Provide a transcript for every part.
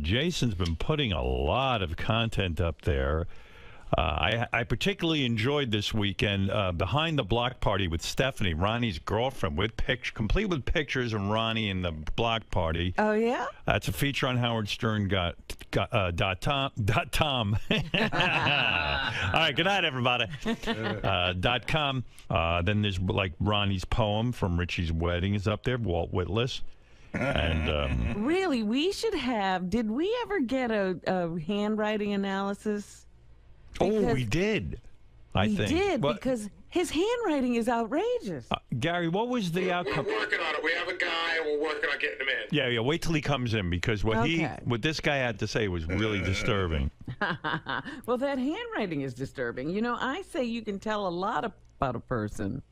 Jason's been putting a lot of content up there. I particularly enjoyed this weekend Behind the Block Party with Stephanie, Ronnie's girlfriend, complete with pictures of Ronnie and the block party. Oh, yeah? That's a feature on HowardStern.com. All right, good night, everybody. .com. Then there's like Ronnie's poem from Richie's wedding is up there, Walt Whitless. And really, we should have. Did we ever get a handwriting analysis? Because we did. I think. We did, because his handwriting is outrageous. Gary, what was the outcome? We're working on it. We have a guy, and we're working on getting him in. Yeah, wait till he comes in, because what this guy had to say was really disturbing. Well, that handwriting is disturbing. You know, I say you can tell a lot about a person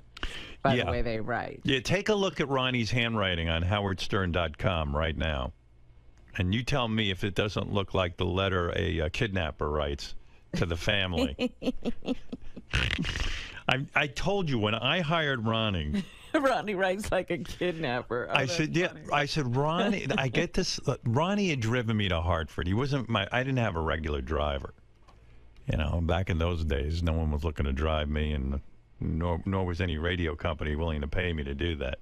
by the way they write. Yeah, take a look at Ronnie's handwriting on HowardStern.com right now, and you tell me if it doesn't look like the letter a kidnapper writes to the family. I told you when I hired Ronnie. Ronnie writes like a kidnapper. Oh, I said, yeah. Funny. I said, Ronnie. I get this. Ronnie had driven me to Hartford. He wasn't I didn't have a regular driver. You know, back in those days, no one was looking to drive me, and nor was any radio company willing to pay me to do that.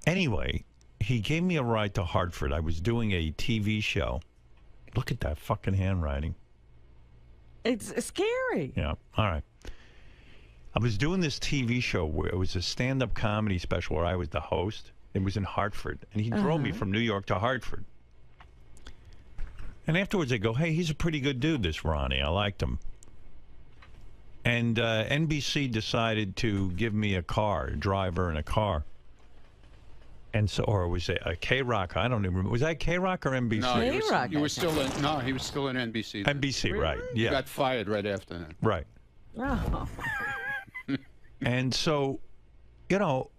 Anyway, he gave me a ride to Hartford. I was doing a TV show. Look at that fucking handwriting. It's scary. Yeah. All right. I was doing this TV show where it was a stand-up comedy special where I was the host. It was in Hartford, and he drove me from New York to Hartford. And afterwards, I go, "Hey, he's a pretty good dude, this Ronnie. I liked him." And NBC decided to give me a driver and a car. And so, or was it a K-Rock? I don't even remember. Was that K-Rock or NBC? No, he was still in. No, he was still in NBC. Then. NBC, really? Right? Yeah. He got fired right after that. Right. Oh. And so, you know,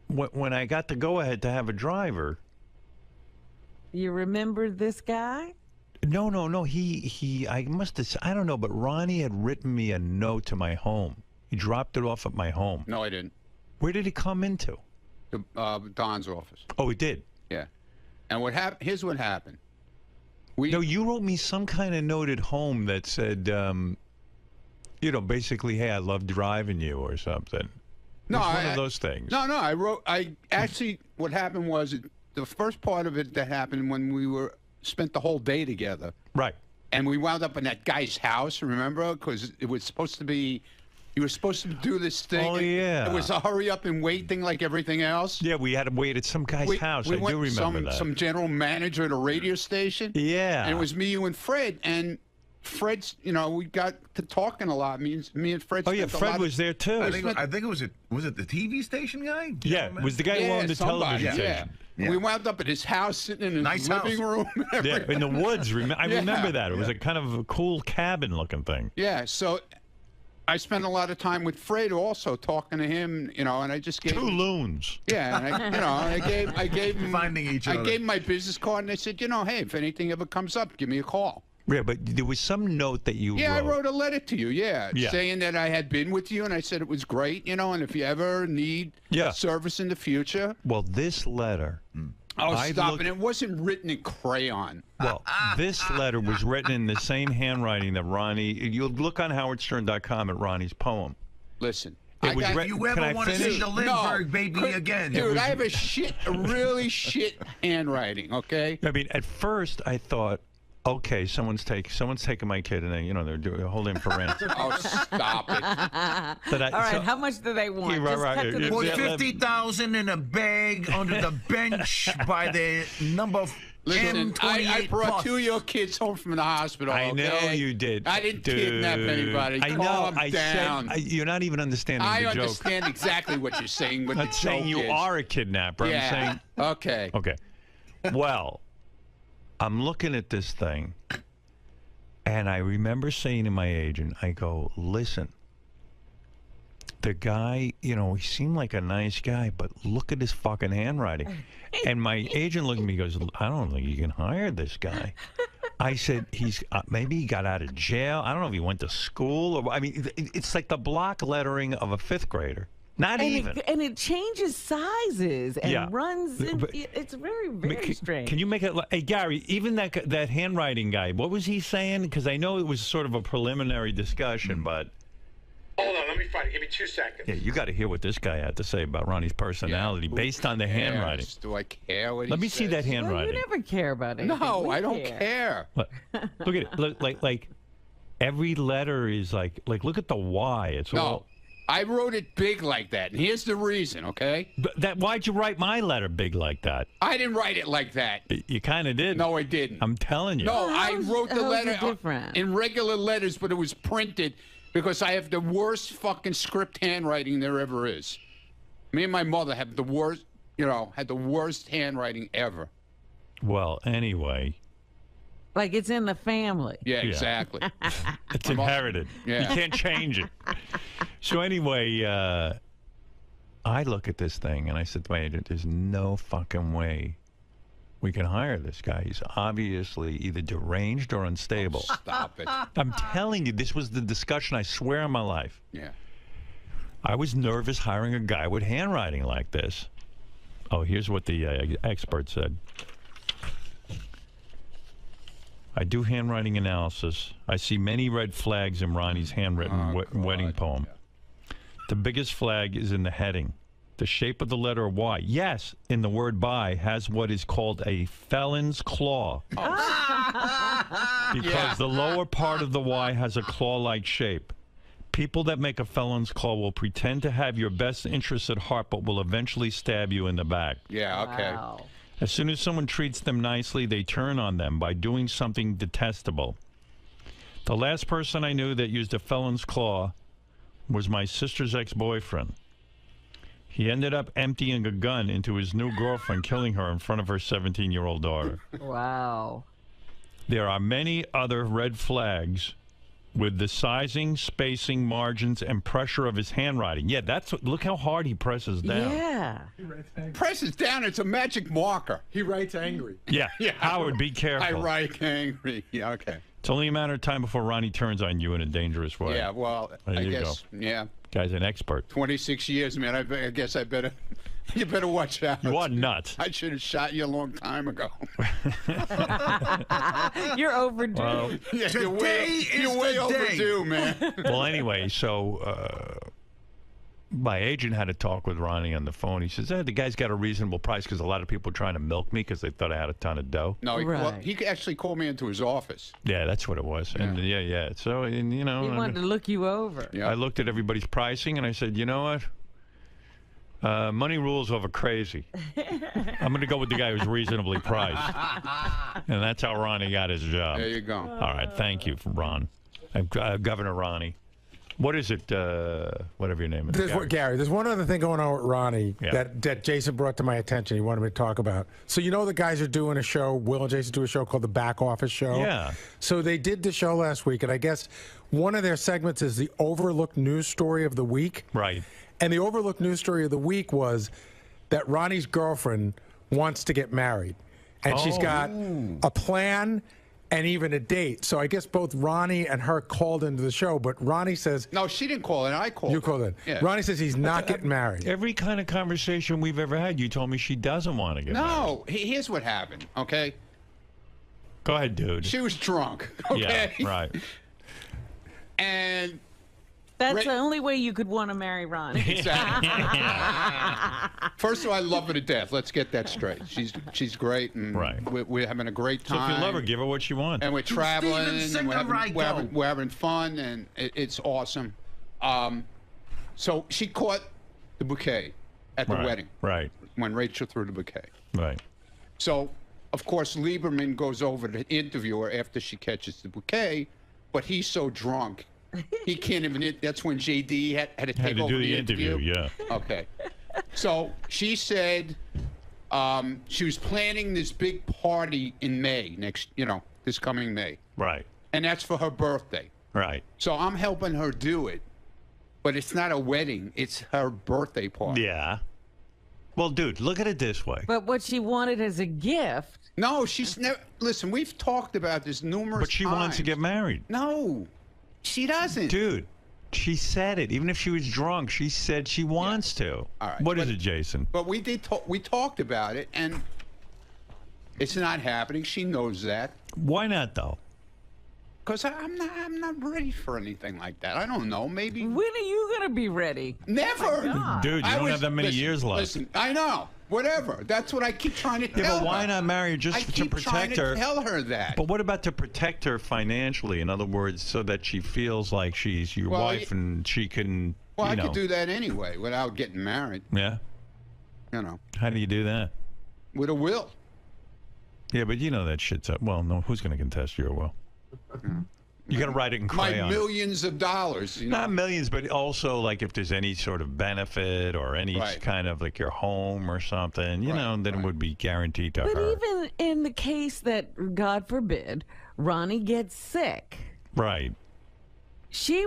when I got the go-ahead to have a driver. You remember this guy? No. I must have. I don't know, but Ronnie had written me a note to my home. He dropped it off at my home. No, I didn't. Where did he come into? Don's office. Oh, he did? Yeah. And what happened? Here's what happened. No, you wrote me some kind of note at home that said, you know, basically, hey, I love driving you or something. No, one of those things. No, I actually, what happened was, the first part of it that happened when we spent the whole day together. Right. And we wound up in that guy's house, remember? Because it was supposed to be... You were supposed to do this thing. Oh, yeah. It was a hurry up and wait thing like everything else. Yeah, we had to wait at some guy's house. I do remember that. Some general manager at a radio station. Yeah. And it was me, you, and Fred. And Fred's, you know, we got to talking a lot. Me and Fred. Oh, yeah, Fred was there, too. I think it was it the TV station guy? Yeah, it was the guy who owned the television station. Yeah. We wound up at his house, sitting in his living room. Yeah, in the woods. I remember that. It was a kind of a cool cabin-looking thing. Yeah, so... I spent a lot of time with Fred also talking to him, you know, and I just gave two loons. Yeah, and I gave him finding each other. I gave him my business card, and I said, you know, hey, if anything ever comes up, give me a call. Yeah, but there was some note that you wrote. I wrote a letter to you, saying that I had been with you, and I said it was great, you know, and if you ever need service in the future. Well, this letter. Oh, stop. And it wasn't written in crayon. Well, this letter was written in the same handwriting that Ronnie... You'll look on HowardStern.com at Ronnie's poem. Listen. If you ever want to see the Lindbergh baby again... Dude, I have a really shit handwriting, okay? I mean, at first, I thought... Okay, someone's taking my kid, and they, you know, they're holding him for ransom. Oh, stop it! All right, how much do they want? Put 50,000 in a bag under the bench by the number. Listen, I brought two of your kids home from the hospital. I know you did. I didn't kidnap anybody. I know. Calm down. You're not even understanding the joke. I understand exactly what you're saying. But I'm not saying you are a kidnapper. Yeah. I'm saying. Okay. Okay. Well. I'm looking at this thing, and I remember saying to my agent, I go, listen, the guy, you know, he seemed like a nice guy, but look at his fucking handwriting. And my agent looked at me and goes, I don't think you can hire this guy. I said, he's maybe he got out of jail. I don't know if he went to school. Or I mean, it's like the block lettering of a fifth grader. Not even. And it changes sizes and runs. It's very, very strange. Can you make it? Hey, Gary, even that handwriting guy, what was he saying? Because I know it was sort of a preliminary discussion, but. Hold on, let me find it. Give me 2 seconds. Yeah, you got to hear what this guy had to say about Ronnie's personality based on the handwriting. Do I care what he Let me see that handwriting. Well, you never care about anything. No, I don't care. Look at it. Look, like every letter is like look at the Y. It's all. I wrote it big like that, and here's the reason, okay? But why'd you write my letter big like that? I didn't write it like that. You kind of did. No, I didn't. I'm telling you. No, I wrote the letter different? in regular letters, but it was printed because I have the worst fucking script handwriting there ever is. Me and my mother have the worst, had the worst handwriting ever. Well, anyway. Like it's in the family. Yeah, exactly. It's inherited. Yeah. You can't change it. So anyway, I look at this thing and I said to my agent, there's no fucking way we can hire this guy. He's obviously either deranged or unstable. Oh, stop it. I'm telling you, this was the discussion, I swear on my life. Yeah. I was nervous hiring a guy with handwriting like this. Oh, here's what the expert said. I do handwriting analysis. I see many red flags in Ronnie's handwritten wedding poem. Yeah. The biggest flag is in the heading. The shape of the letter Y, yes, in the word by, has what is called a felon's claw. Because the lower part of the Y has a claw-like shape. People that make a felon's claw will pretend to have your best interests at heart, but will eventually stab you in the back. Yeah, okay. Wow. As soon as someone treats them nicely, they turn on them by doing something detestable. The last person I knew that used a felon's claw was my sister's ex-boyfriend. He ended up emptying a gun into his new girlfriend, killing her in front of her 17-year-old daughter. Wow. There are many other red flags with the sizing, spacing, margins, and pressure of his handwriting. Yeah, look how hard he presses down. Yeah. Presses down, it's a magic marker. He writes angry. Yeah. Howard, be careful. I write angry. Yeah, okay. It's only a matter of time before Ronnie turns on you in a dangerous way. Yeah, well, I guess, yeah. Guy's an expert. 26 years, man. I guess I better... You better watch out. You are nuts. I should have shot you a long time ago. You're overdue. Well, yeah, you're way overdue, man. Well, anyway, so my agent had a talk with Ronnie on the phone. He says, the guy's got a reasonable price because a lot of people were trying to milk me because they thought I had a ton of dough. No, he actually called me into his office. Yeah, that's what it was. Yeah. And yeah. So, and, he wanted to look you over. Yeah. I looked at everybody's pricing and I said, you know what? Money rules over crazy. I'm going to go with the guy who's reasonably priced. And that's how Ronnie got his job. There you go. All right. Thank you, Ron. Governor Ronnie. What is it? Whatever your name is. Gary, there's one other thing going on with Ronnie that Jason brought to my attention. He wanted me to talk about. So you know the guys are doing a show, Will and Jason do a show called The Back Office Show? Yeah. So they did the show last week, and I guess one of their segments is the overlooked news story of the week. Right. And the overlooked news story of the week was that Ronnie's girlfriend wants to get married. And she's got a plan and even a date. So I guess both Ronnie and her called into the show, but Ronnie says... No, she didn't call in. I called. You called in. Yeah. Ronnie says he's not getting married. Every kind of conversation we've ever had, you told me she doesn't want to get married. No, here's what happened, okay? Go ahead, dude. She was drunk, okay? Yeah, right. And... That's the only way you could want to marry Ronnie. Exactly. First of all, I love her to death. Let's get that straight. She's great, and we're having a great time. So if you love her, give her what you want. And we're traveling, and we're having fun, and it's awesome. So she caught the bouquet at the wedding. Right. When Rachel threw the bouquet. Right. So, of course, Lieberman goes over to interview her after she catches the bouquet, but he's so drunk. He can't even. That's when JD had to take over the interview. Yeah. Okay. So she said she was planning this big party in May this coming May. Right. And that's for her birthday. Right. So I'm helping her do it, but it's not a wedding. It's her birthday party. Yeah. Well, dude, look at it this way. But what she wanted as a gift. No, she's never. Listen, we've talked about this numerous times. But she wants to get married. No. She doesn't. Dude, She said it. Even if she was drunk, she said she wants to. All right. What is it, Jason? But we talked about it, and it's not happening. She knows that. Why not, though? Because I'm not ready for anything like that. I don't know. Maybe. When are you going to be ready? Never. Dude, you don't have that many years left. Listen, I know. Whatever. That's what I keep trying to tell her. Yeah, but why not marry her just to protect her? I keep trying to tell her that. But what about to protect her financially? In other words, so that she feels like she's your wife and she can, Well, I could do that anyway without getting married. Yeah? You know. How do you do that? With a will. Yeah, but you know that shit's up. Well, no, who's going to contest your will? You got to write it in crayon. My millions of dollars. You know? Not millions, but also like if there's any sort of benefit or any kind of like your home or something, you know, then it would be guaranteed to her. But even in the case that, God forbid, Ronnie gets sick. Right. She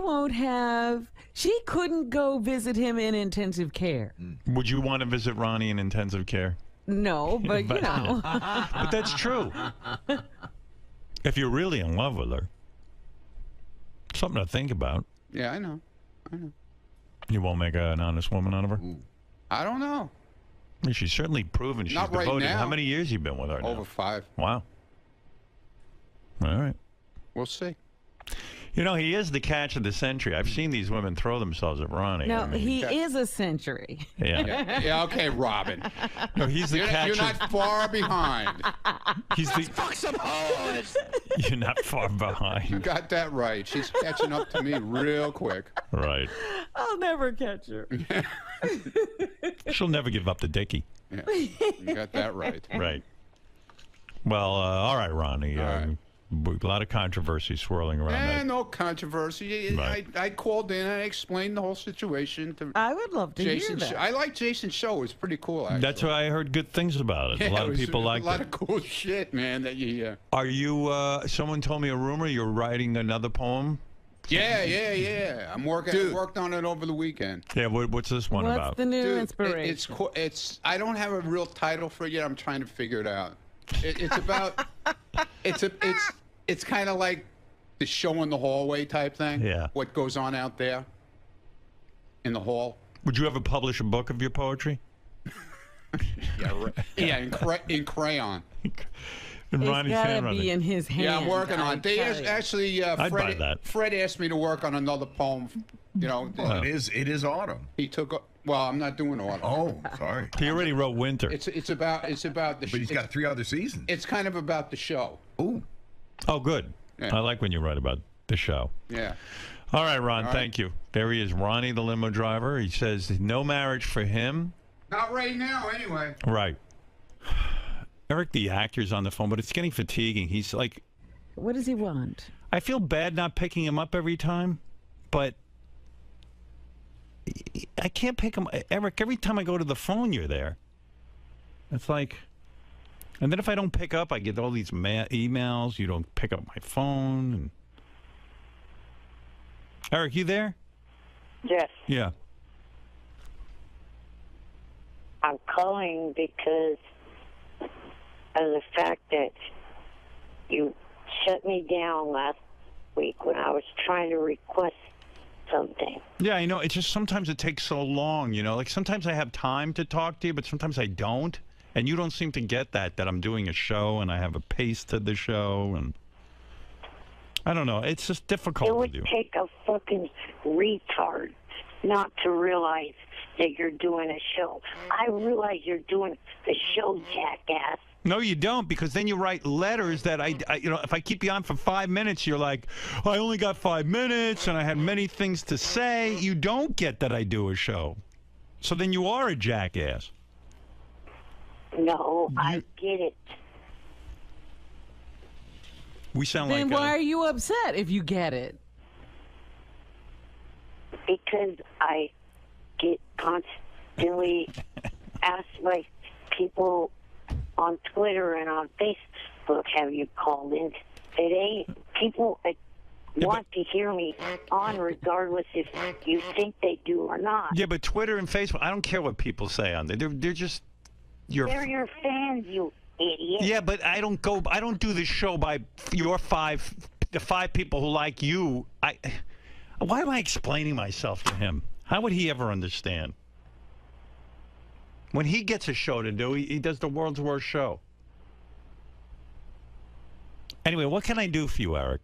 couldn't go visit him in intensive care. Would you want to visit Ronnie in intensive care? No, but you know. But that's true. If you're really in love with her. Something to think about. Yeah, I know. You won't make an honest woman out of her? I don't know. I mean, she's certainly proven she's Not right devoted. now. How many years you been with her now? Over 5. Wow. All right. We'll see. You know, he is the catch of the century. I've seen these women throw themselves at Ronnie. No, I mean, he is a century. Yeah. Yeah, okay, Robin. No, he's the catch. You're not far behind. He's the. Fuck some hoes. You're not far You behind. got that right. She's catching up to me real quick. Right. I'll never catch her. She'll never give up to Dickie. Yeah, you got that right. Right. Well, all right, Ronnie. All right. A lot of controversy swirling around that. No controversy. Right. I called in and I explained the whole situation to I would love to Jason. hear that. I like Jason's show. It was pretty cool, actually. That's why I heard good things about it. Yeah, A lot it of was people liked a lot it. of cool shit, man. That you. Are you? Someone told me a rumor you're writing another poem. Yeah. I'm working. I worked on it over the weekend. Yeah. What's this one What's about? the new Dude, inspiration? it's. I don't have a real title for it yet. I'm trying to figure it out. It's about. It's kind of like the show in the hallway type thing. Yeah. What goes on out there in the hall. Would you ever publish a book of your poetry? Yeah, right. Yeah, in crayon. In It's Ronnie's gotta handwriting. be in his hand. Yeah, I'm working on it. Actually, I'd buy that. Fred asked me to work on another poem. You know, Well, it is autumn. he took. Well, I'm not doing autumn. Oh, sorry. He already wrote winter. It's about the. But he's got 3 other seasons. It's kind of about the show. Ooh. Oh, good. Yeah. I like when you write about the show. Yeah. All right, Ron, All right. thank you. There he is, Ronnie, the limo driver. He says no marriage for him. Not right now, anyway. Right. Eric, the actor's on the phone, but it's getting fatiguing. He's like, What does he want? I feel bad not picking him up every time, but I can't pick him. Eric, every time I go to the phone, you're there. It's like, and then if I don't pick up, I get all these emails. You don't pick up my phone. And... Eric, you there? Yes, Yeah. I'm calling because of the fact that you shut me down last week when I was trying to request something. Yeah, I know. It's just sometimes it takes so long, you know. Like sometimes I have time to talk to you, but sometimes I don't. And you don't seem to get that I'm doing a show and I have a pace to the show. And I don't know. It's just difficult It with would you. take a fucking retard not to realize that you're doing a show. I realize you're doing a show, jackass. No, you don't, because then you write letters that I you know, if I keep you on for 5 minutes, you're like, I only got 5 minutes and I had many things to say. You don't get that I do a show. So then you are a jackass. No, I get it. We sound Then like why are you upset if you get it? Because I get constantly asked by people on Twitter and on Facebook, have you called in today? People want to hear me on regardless if you think they do or not. Yeah, but Twitter and Facebook, I don't care what people say on there. They're just They're your fans, you idiot. Yeah, but I don't do this show by the 5 people who like you. Why am I explaining myself to him? How would he ever understand? When he gets a show to do, he does the world's worst show. Anyway, what can I do for you, Eric?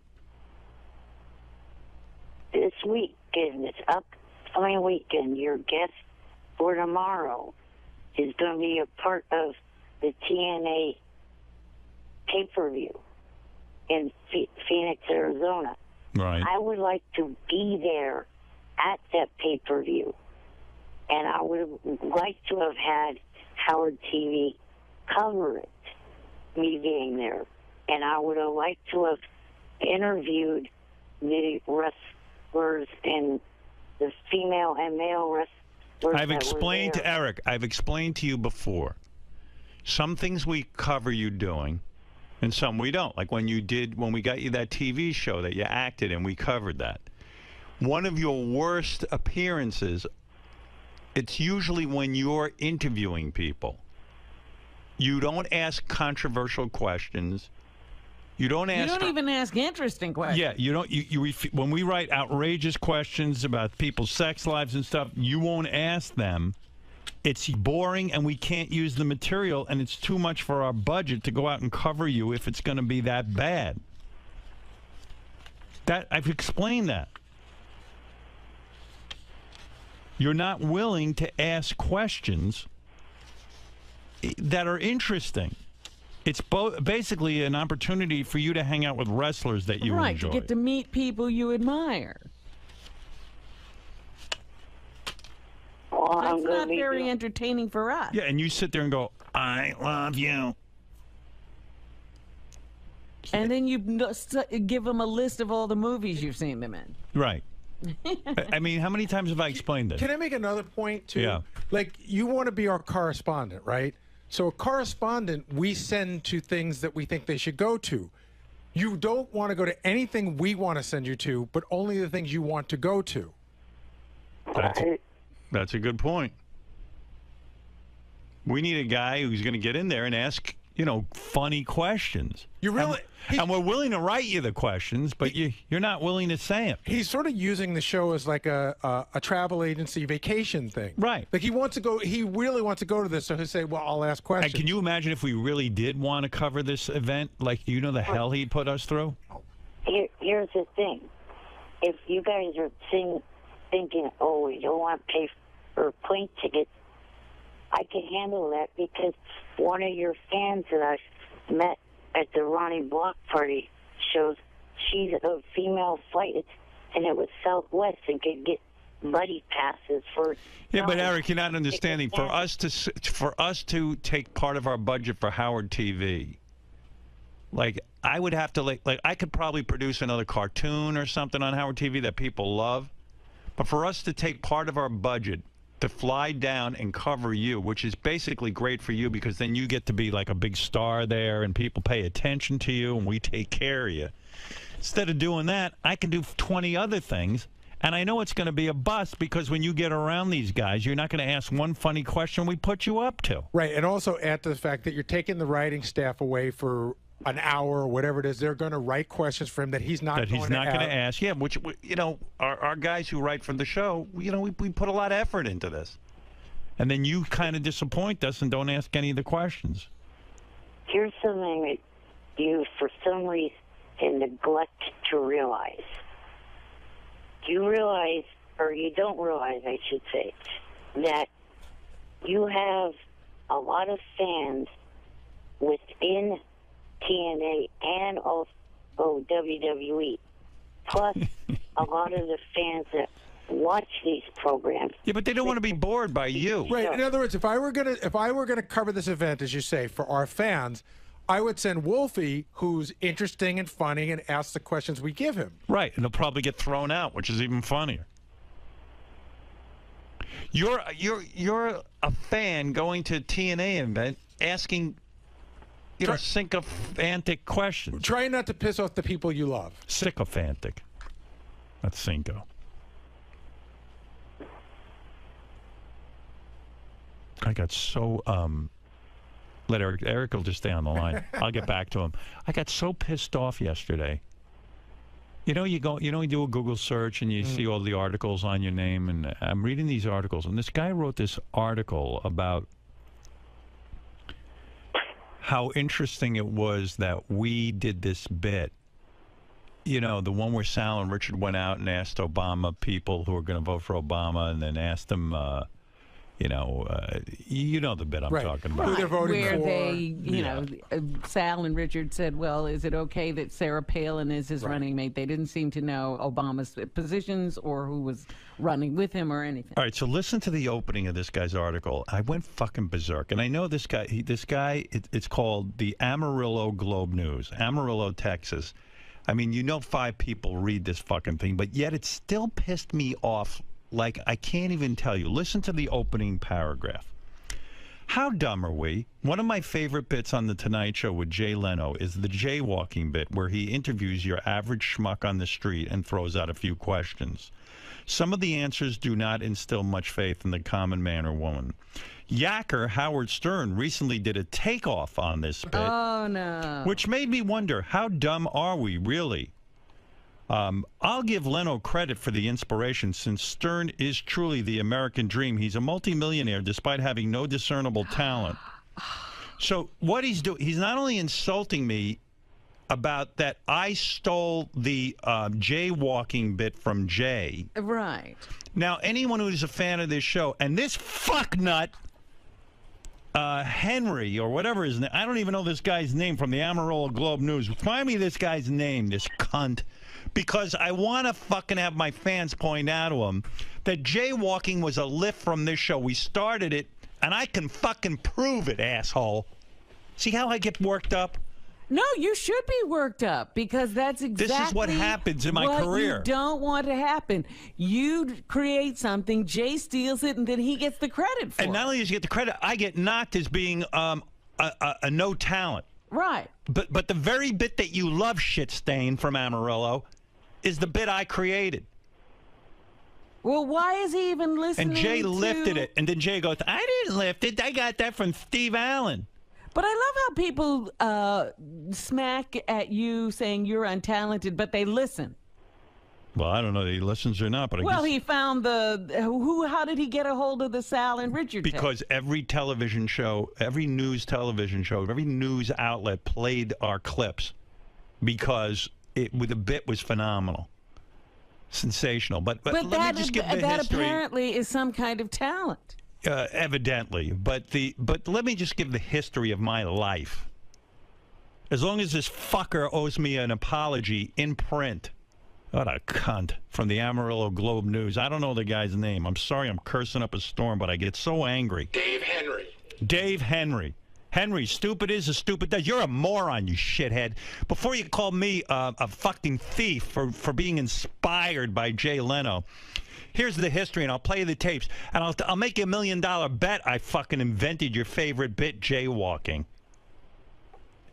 This weekend, this upcoming weekend, your guest for tomorrow is going to be a part of the TNA pay-per-view in Phoenix, Arizona. Right. I would like to be there at that pay-per-view, and I would like to have had Howard TV cover it, me being there. And I would have liked to have interviewed the wrestlers and the female and male wrestlers. I've explained to Eric, I've explained to you before. Some things we cover you doing, and some we don't. Like when we got you that TV show that you acted in, we covered that. One of your worst appearances, it's usually when you're interviewing people. You don't ask controversial questions. You don't ask. You don't even ask interesting questions. Yeah, you don't. When we write outrageous questions about people's sex lives and stuff, you won't ask them. It's boring, and we can't use the material, and it's too much for our budget to go out and cover you if it's going to be that bad. I've explained that. You're not willing to ask questions that are interesting. It's basically an opportunity for you to hang out with wrestlers that you enjoy. Right, to get to meet people you admire. Well, That's not very entertaining for us. Yeah, and you sit there and go, I love you. And then you give them a list of all the movies you've seen them in. Right. I mean, how many times have I explained this? Can I make another point, too? Yeah. Like, you want to be our correspondent, right? So a correspondent we send to things that we think they should go to. You don't want to go to anything we want to send you to, but only the things you want to go to. That's a good point. We need a guy who's going to get in there and ask, funny questions. You really, and we're willing to write you the questions, but you're not willing to say them. He's sort of using the show as like a travel agency vacation thing. Right. Like he really wants to go to this, so he'll say, well, I'll ask questions. And can you imagine if we really did want to cover this event? Like, the hell he'd put us through? Here's the thing. If you guys are thinking, oh, we don't want to pay for plane tickets, I can handle that because one of your fans that I met at the Ronnie Block Party shows, she's a female flight, and it was Southwest and could get buddy passes for. Yeah, but Eric, you're not understanding. For us to take part of our budget for Howard TV, like I would have to like I could probably produce another cartoon or something on Howard TV that people love, but for us to take part of our budget to fly down and cover you, which is basically great for you because then you get to be like a big star there and people pay attention to you and we take care of you. Instead of doing that, I can do 20 other things, and I know it's going to be a bust because when you get around these guys, you're not going to ask one funny question we put you up to. Right, and also add to the fact that you're taking the writing staff away for an hour or whatever it is. They're going to write questions for him that he's not going to ask. Yeah, which, our guys who write for the show, we put a lot of effort into this. And then you kind of disappoint us and don't ask any of the questions. Here's something that you, for some reason, neglect to realize. You realize, or you don't realize, I should say, that you have a lot of fans within TNA and also WWE, plus a lot of the fans that watch these programs. Yeah, but they don't want to be bored by you. Right. In other words, if I were gonna cover this event, as you say, for our fans, I would send Wolfie, who's interesting and funny, and ask the questions we give him. Right, and he'll probably get thrown out, which is even funnier. You're a fan going to a TNA event asking sycophantic questions. Try not to piss off the people you love. Sycophantic. That's Cinco. I got so let Eric will just stay on the line. I'll get back to him. I got so pissed off yesterday You know, you do a Google search and you see all the articles on your name, and I'm reading these articles, and this guy wrote this article about how interesting it was that we did this bit. You know, the one where Sal and Richard went out and asked Obama people who were going to vote for Obama, and then asked them, you know the bit I'm talking about. Who they're voting where for. they, you know, Sal and Richard said, well, is it okay that Sarah Palin is his running mate? They didn't seem to know Obama's positions or who was running with him or anything. All right, so listen to the opening of this guy's article. I went fucking berserk. And I know this guy, it's called the Amarillo Globe News, Amarillo, Texas. I mean, you know 5 people read this fucking thing, but yet it still pissed me off like I can't even tell you. Listen to the opening paragraph. How dumb are we? One of my favorite bits on The Tonight Show with Jay Leno is the jaywalking bit where he interviews your average schmuck on the street and throws out a few questions. Some of the answers do not instill much faith in the common man or woman. Yacker Howard Stern recently did a takeoff on this bit. Oh, no. Which made me wonder, how dumb are we really? I'll give Leno credit for the inspiration, since Stern is truly the American dream. He's a multimillionaire despite having no discernible talent. So what he's doing, he's not only insulting me about that I stole the jaywalking bit from Jay. Right. Now, anyone who's a fan of this show, and this fucknut, Henry, or whatever his name, I don't even know this guy's name from the Amarillo Globe News. Find me this guy's name, this cunt. Because I want to fucking have my fans point out to him that jaywalking was a lift from this show. We started it, and I can fucking prove it, asshole. See how I get worked up? No, you should be worked up, because that's exactly This is what happens in my career. You don't want to happen. You create something, Jay steals it, and then he gets the credit for it. And not only does he get the credit, I get knocked as being a no talent. Right. But the very bit that you love, shit stain, from Amarillo, is the bit I created. Well, why is he even listening? And Jay lifted it, and then Jay goes, I didn't lift it. I got that from Steve Allen. But I love how people smack at you saying you're untalented, but they listen. Well, I don't know if he listens or not, but I well, guess... he found how did he get a hold of the Sal and Richard tape? Because every television show, every news television show, every news outlet played our clips because the bit was phenomenal. Sensational. But let me just give the that history. Apparently is some kind of talent. Evidently. But let me just give the history of my life. As long as this fucker owes me an apology in print. What a cunt. From the Amarillo Globe News. I don't know the guy's name. I'm sorry I'm cursing up a storm, but I get so angry. Dave Henry. Dave Henry. Henry, stupid is as stupid does. You're a moron, you shithead. Before you call me a fucking thief for being inspired by Jay Leno, here's the history, and I'll play you the tapes, and I'll make you $1 million bet I fucking invented your favorite bit, jaywalking.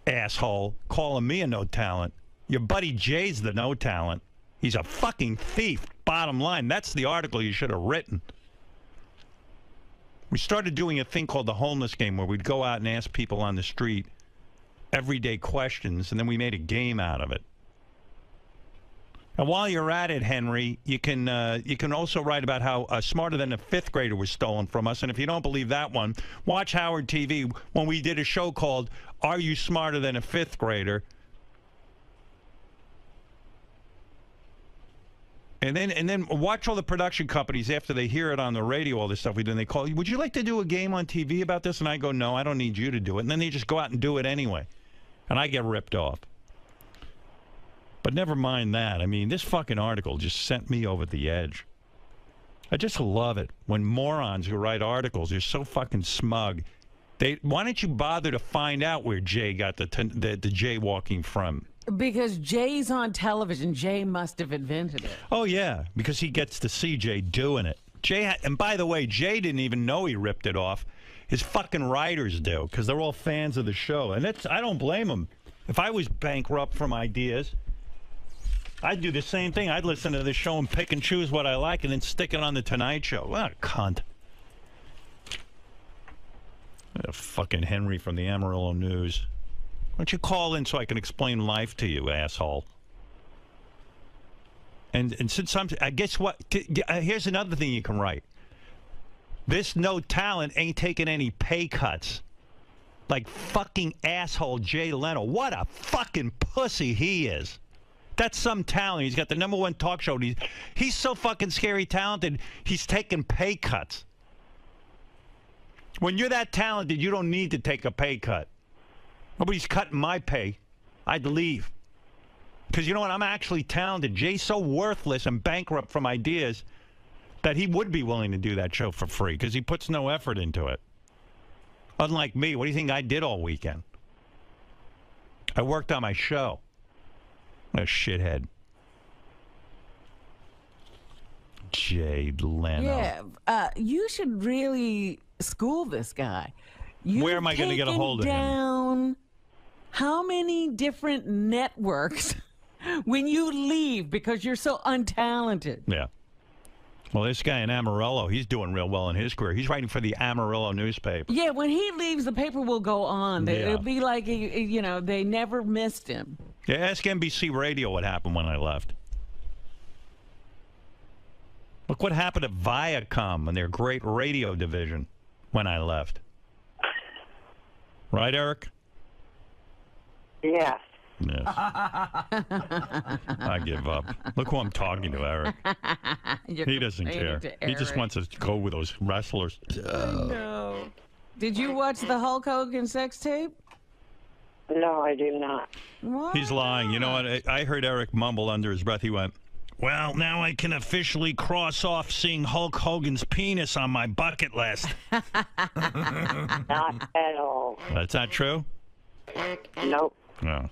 Asshole. Calling me a no talent. Your buddy Jay's the no talent. He's a fucking thief. Bottom line, that's the article you should have written. We started doing a thing called the homeless game, where we'd go out and ask people on the street everyday questions, and then we made a game out of it. And while you're at it, Henry, you can also write about how Smarter Than a Fifth Grader was stolen from us. And if you don't believe that one, watch Howard TV when we did a show called Are You Smarter Than a Fifth Grader? And then watch all the production companies after they hear it on the radio, all this stuff we do, and they call you, would you like to do a game on TV about this? And I go, no, I don't need you to do it. And then they just go out and do it anyway. And I get ripped off. But never mind that. I mean, this fucking article just sent me over the edge. I just love it when morons who write articles are so fucking smug. Why don't you bother to find out where Jay got the jaywalking from? Because Jay's on television. Jay must have invented it. Oh, yeah, because he gets to see Jay doing it. And by the way, Jay didn't even know he ripped it off. His fucking writers do, because they're all fans of the show. And I don't blame them. If I was bankrupt from ideas, I'd do the same thing. I'd listen to the show and pick and choose what I like and then stick it on the Tonight Show. What a cunt. Fucking Henry from the Amarillo News. Why don't you call in so I can explain life to you, asshole? And since I guess what? Here's another thing you can write. This no talent ain't taking any pay cuts. Like fucking asshole Jay Leno. What a fucking pussy he is. That's some talent. He's got the #1 talk show. He's so fucking scary talented, he's taking pay cuts. When you're that talented, you don't need to take a pay cut. Nobody's cutting my pay. I'd leave. Because you know what? I'm actually talented. Jay's so worthless and bankrupt from ideas that he would be willing to do that show for free because he puts no effort into it. Unlike me, what do you think I did all weekend? I worked on my show. A shithead. Jay Leno. Yeah, you should really school this guy. Where am I going to get a hold of him? How many different networks when you leave because you're so untalented? Yeah. Well, this guy in Amarillo, he's doing real well in his career. He's writing for the Amarillo newspaper. Yeah, when he leaves, the paper will go on. Yeah. It'll be like, you know, they never missed him. Yeah, ask NBC Radio what happened when I left. Look what happened to Viacom and their great radio division when I left. Right, Eric? Yes. Yes. I give up. Look who I'm talking to, Eric. He doesn't care. He just wants us to go with those wrestlers. No. Did you watch the Hulk Hogan sex tape? No, I do not. What? He's lying. You know what? I heard Eric mumble under his breath. He went, well, now I can officially cross off seeing Hulk Hogan's penis on my bucket list. Not at all. That's not true? Nope. No.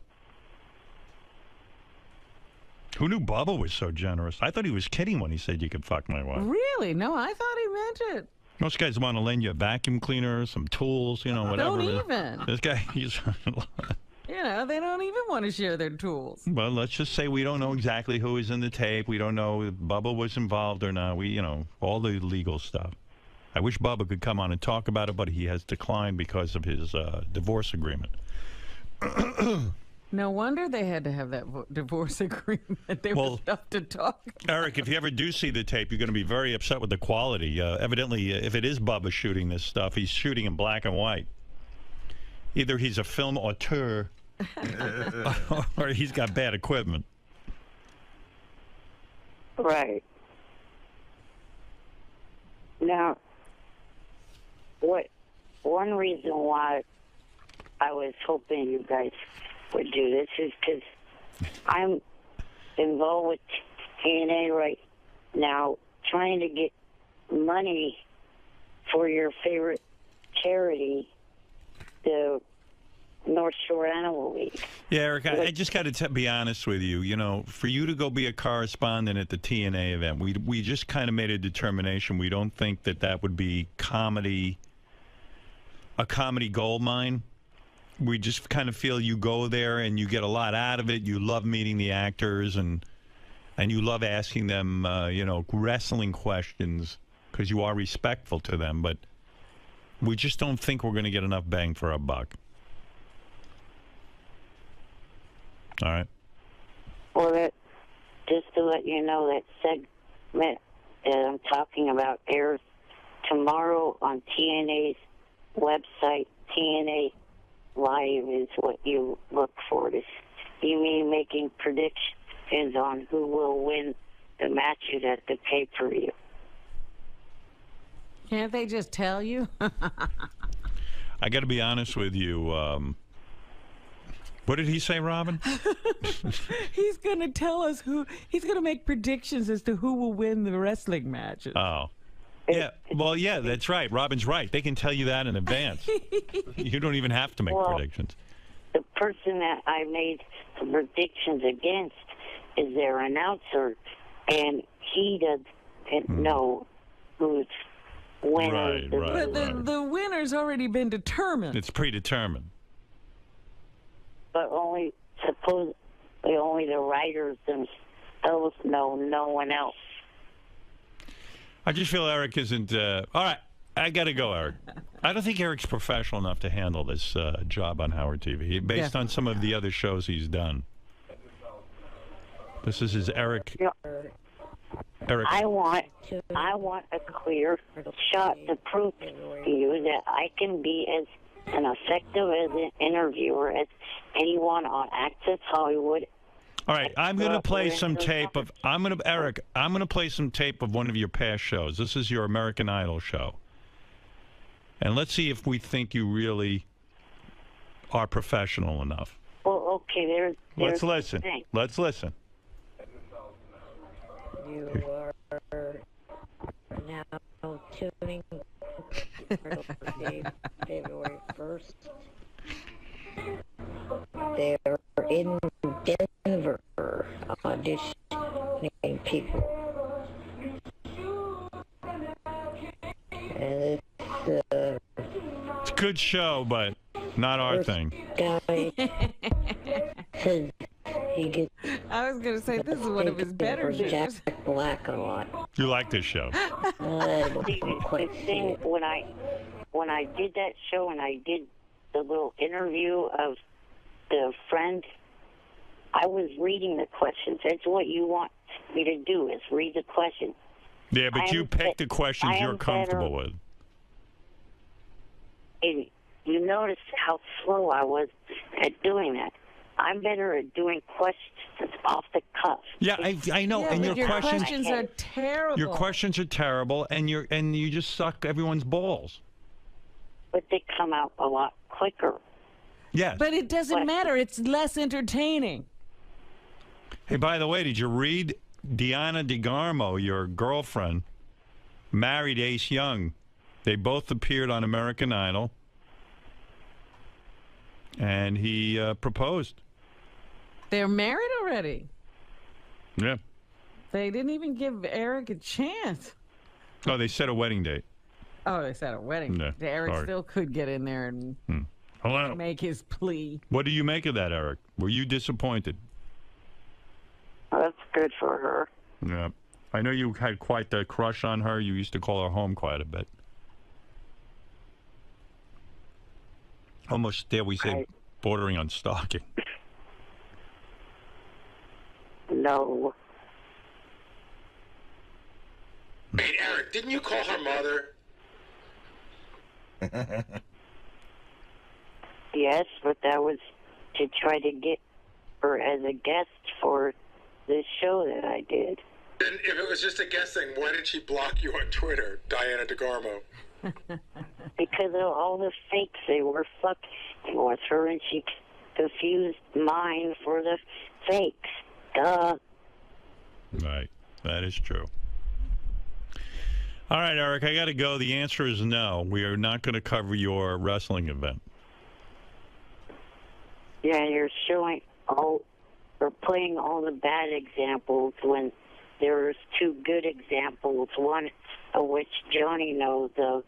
Who knew Bubba was so generous? I thought he was kidding when he said you could fuck my wife. Really? No, I thought he meant it. Most guys want to lend you a vacuum cleaner, some tools, you know, whatever. Don't even. This guy, he's... You know, they don't even want to share their tools. Well, let's just say we don't know exactly who is in the tape. We don't know if Bubba was involved or not. We, you know, all the legal stuff. I wish Bubba could come on and talk about it, but he has declined because of his divorce agreement. No wonder they had to have that divorce agreement. There was stuff to talk about. Eric, if you ever do see the tape, you're going to be very upset with the quality. Evidently, if it is Bubba shooting this stuff, he's shooting in black and white. Either he's a film auteur or he's got bad equipment. Right. Now, one reason why I was hoping you guys would do this is because I'm involved with TNA right now, trying to get money for your favorite charity, the North Shore Animal League. Yeah, Eric, I just got to be honest with you. You know, for you to go be a correspondent at the TNA event, we just kind of made a determination. We don't think that would be a comedy gold mine. We just kind of feel you go there and you get a lot out of it. You love meeting the actors and you love asking them, you know, wrestling questions because you are respectful to them. But we just don't think we're going to get enough bang for our buck. All right. Well, just to let you know, that segment that I'm talking about airs tomorrow on TNA's website. TNA Live is what you look for. You mean making predictions on who will win the matches at the pay-per-view. Can't they just tell you? I got to be honest with you. What did he say, Robin? He's going to tell us he's going to make predictions as to who will win the wrestling matches. Oh. Yeah, well, yeah, that's right. Robin's right. They can tell you that in advance. You don't even have to make predictions. The person that I made the predictions against is their announcer, and he doesn't know who's winning. But the winner's already been determined. It's predetermined. But only the writers themselves know, no one else. I just feel Eric isn't... all right, I got to go, Eric. I don't think Eric's professional enough to handle this job on Howard TV, based on some of the other shows he's done. This is his Eric. No, Eric. I want a clear shot to prove to you that I can be as an effective as an interviewer as anyone on Access Hollywood. All right, I'm going to play some tape of. Eric. I'm going to play some tape of one of your past shows. This is your American Idol show, and let's see if we think you really are professional enough. Well, okay, there's Let's listen. the thing. Let's listen. You are now tuning February 1st. They're in Denver auditioning people. And It's a good show, but not our thing. guy said he gets I was going to say this is one of his better shows. Jack Black a lot. You like this show? I don't The quite see thing it. when I did that show and I did the little interview of the friend, I was reading the questions. That's what you want me to do, is read the questions. Yeah, but you pick the questions I am you're comfortable better- with. And you notice how slow I was at doing that. I'm better at doing questions off the cuff. Yeah, I know. Yeah, and but your questions, are terrible. your questions are terrible, and you just suck everyone's balls. But they come out a lot quicker. Yes. But it doesn't What? matter. It's less entertaining. Hey, by the way, did you read 𝗦𝗵cie𝘄𝗿𝗱, your girlfriend, married Ace Young? They both appeared on American Idol, and he proposed. They're married already. Yeah. They didn't even give Eric a chance. Oh, they set a wedding date. Oh, they said a wedding. Yeah, Eric sorry. still could get in there and Hello. make his plea. What do you make of that, Eric? Were you disappointed? That's good for her. Yeah. I know you had quite the crush on her. You used to call her home quite a bit. Almost, dare we say, bordering on stalking. No. Hey, Eric, didn't you call her mother? Yes, but that was to try to get her as a guest for this show that I did. And if it was just a guess thing, why did she block you on Twitter, Diana DeGarmo? Because of all the fakes they were fucking with her, and she confused mine for the fakes. Duh. Right. That is true. All right, Eric, I got to go. The answer is no. We are not going to cover your wrestling event. Yeah, you're showing all, or playing all the bad examples when there's two good examples, one of which Johnny knows of,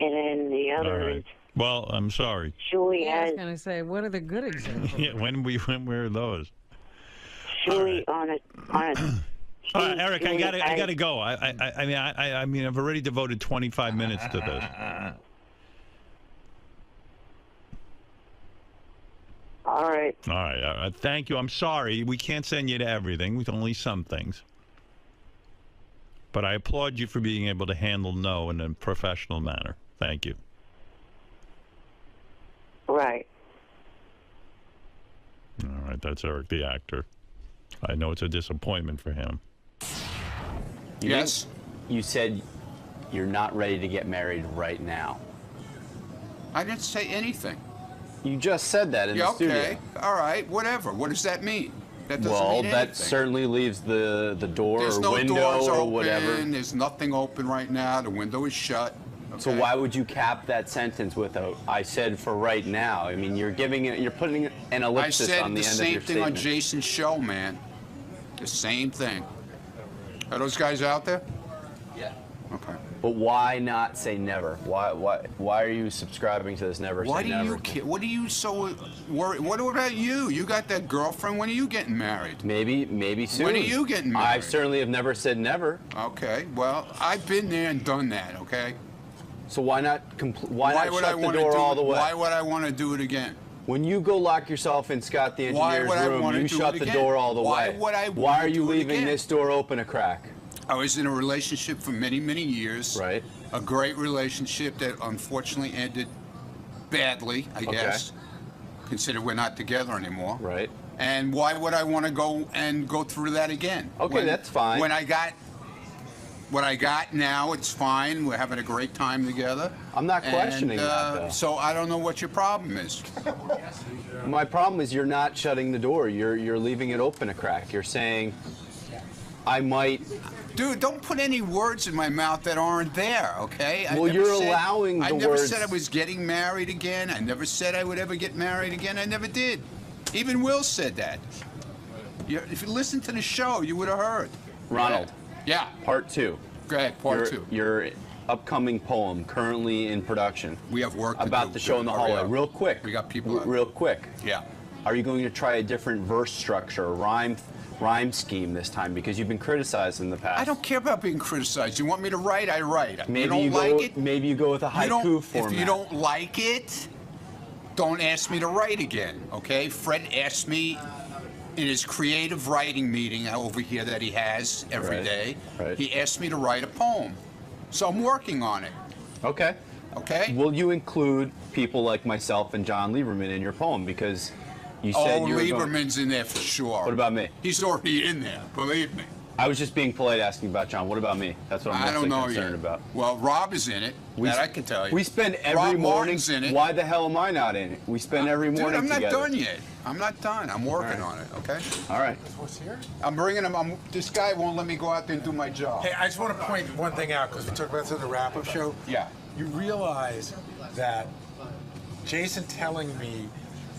and then the All other right. is Well, I'm sorry. Shuey Yeah, I was has going to say, what are the good examples? Yeah, when were those? Shuey on a All right, Eric, I Shuey gotta go. I mean, I've already devoted 25 minutes to this. All right. All right. Thank you. I'm sorry. We can't send you to everything. With only some things. But I applaud you for being able to handle no in a professional manner. Thank you. Right. All right. That's Eric, the actor. I know it's a disappointment for him. Yes? You said you're not ready to get married right now. I didn't say anything. You just said that in Yeah, the studio. okay. All right, whatever. What does that mean? That doesn't Well, mean that anything. certainly leaves the door There's or no window doors or open. whatever. There's nothing open right now. The window is shut. So okay? why would you cap that sentence with a "I said for right now"? I mean, you're putting an I ellipsis said on the the end of same your thing on statement. Jason's show, man. The same thing. Are those guys out there? Yeah. Okay. But why not say never? Why are you subscribing to this never Why say do never? you care? What are you so worried? What about you? You got that girlfriend. When are you getting married? Maybe soon. When are you getting married? I certainly have never said never. Okay. Well, I've been there and done that. Okay. So why not? Why not would shut I the wanna door do all it? the way? Why would I want to do it again? When you go lock yourself in Scott the engineer's room, you shut the door all the way. Why are you leaving this door open a crack? I was in a relationship for many, many years. Right. A great relationship that unfortunately ended badly, I guess. Consider we're not together anymore. Right. And why would I want to go through that again? Okay, that's fine. When I got what I got now, it's fine. We're having a great time together. I'm not questioning that, though. So I don't know what your problem is. My problem is you're not shutting the door. You're leaving it open a crack. You're saying, I might... Dude, don't put any words in my mouth that aren't there, okay? Well, you're allowing the words... I never said I was getting married again. I never said I would ever get married again. I never did. Even Will said that. If you listened to the show, you would have heard. Ronald. Yeah. Part 2. Go ahead, part 2. Your upcoming poem, currently in production. We have work to do. About the show in the hallway. Real quick. We got people... Real quick. Yeah. Are you going to try a different verse structure, rhyme scheme this time? Because you've been criticized in the past. I don't care about being criticized. You want me to write, I write. Maybe you don't like it? Maybe you go with a haiku format. If you don't like it, don't ask me to write again, okay? Fred asked me in his creative writing meeting over here that he has every day, he asked me to write a poem. So I'm working on it. Okay. Okay? Will you include people like myself and John Lieberman in your poem? Because you said you were Lieberman's in there for sure. What about me? He's already in there, believe me. I was just being polite asking about John. What about me? That's what I'm mostly concerned about. Well, Rob is in it. That I can tell you. We spend every morning. In it. Why the hell am I not in it? We spend every morning together. Dude, I'm not done yet. I'm not done. I'm working on it, okay? All right. What's here? I'm bringing him. This guy won't let me go out there and do my job. Hey, I just want to point one thing out, because we talked about this in the wrap-up show. Yeah. You realize that Jason telling me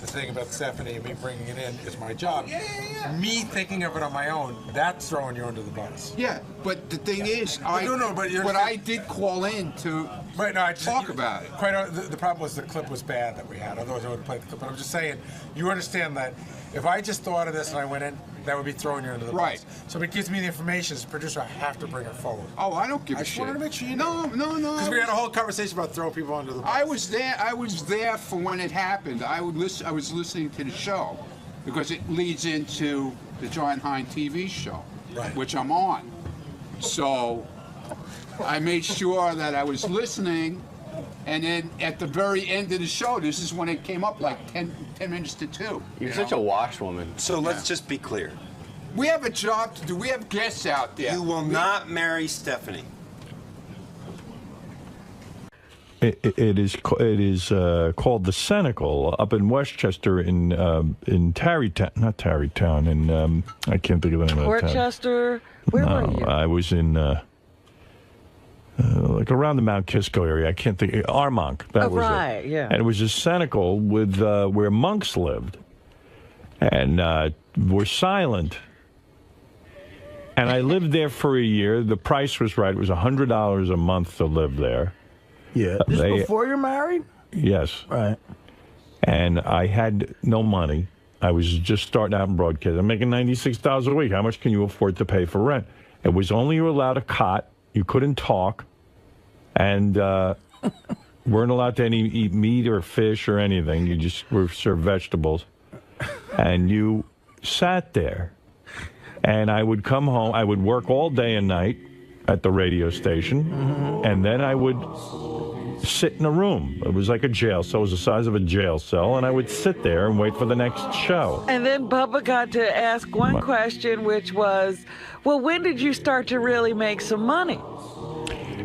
the thing about Stephanie and me bringing it in is my job. Yeah. Me thinking of it on my own, that's throwing you under the bus. Yeah, but the thing is, but I did call in to talk about it. The problem was the clip was bad that we had. Otherwise, I would have played the clip. But I'm just saying, you understand that if I just thought of this and I went in, that would be throwing you under the bus. So if it gives me the information as a producer, I have to bring it forward. Oh, I don't give a shit. I just wanted to make sure you know. No. Because we had a whole conversation about throwing people under the bus. I was there for when it happened. I was listening to the show because it leads into the John Hein TV show, which I'm on. So I made sure that I was listening, and then at the very end of the show, this is when it came up, like 10 minutes to 2. You're such a washwoman. So let's just be clear. We have a job to do. We have guests out there. You will not marry Stephanie. It is called the Cenacle up in Westchester in Tarrytown, not Tarrytown, in I can't think of the name of the town. Portchester. Where were you? I was in like around the Mount Kisco area. I can't think. Armonk. That was it. Yeah. And it was a cenacle with where monks lived, and were silent. And I lived there for a year. The price was right. It was $100 a month to live there. Yeah. This before you're married? Yes. Right. And I had no money. I was just starting out in broadcast. I'm making $96 a week. How much can you afford to pay for rent? It was only you were allowed a cot. You couldn't talk. And weren't allowed to eat meat or fish or anything. You just were served vegetables. And you sat there. And I would come home. I would work all day and night at the radio station. And then I would sit in a room. It was like a jail cell. It was the size of a jail cell. And I would sit there and wait for the next show. And then Bubba got to ask one question, which was, well, when did you start to really make some money?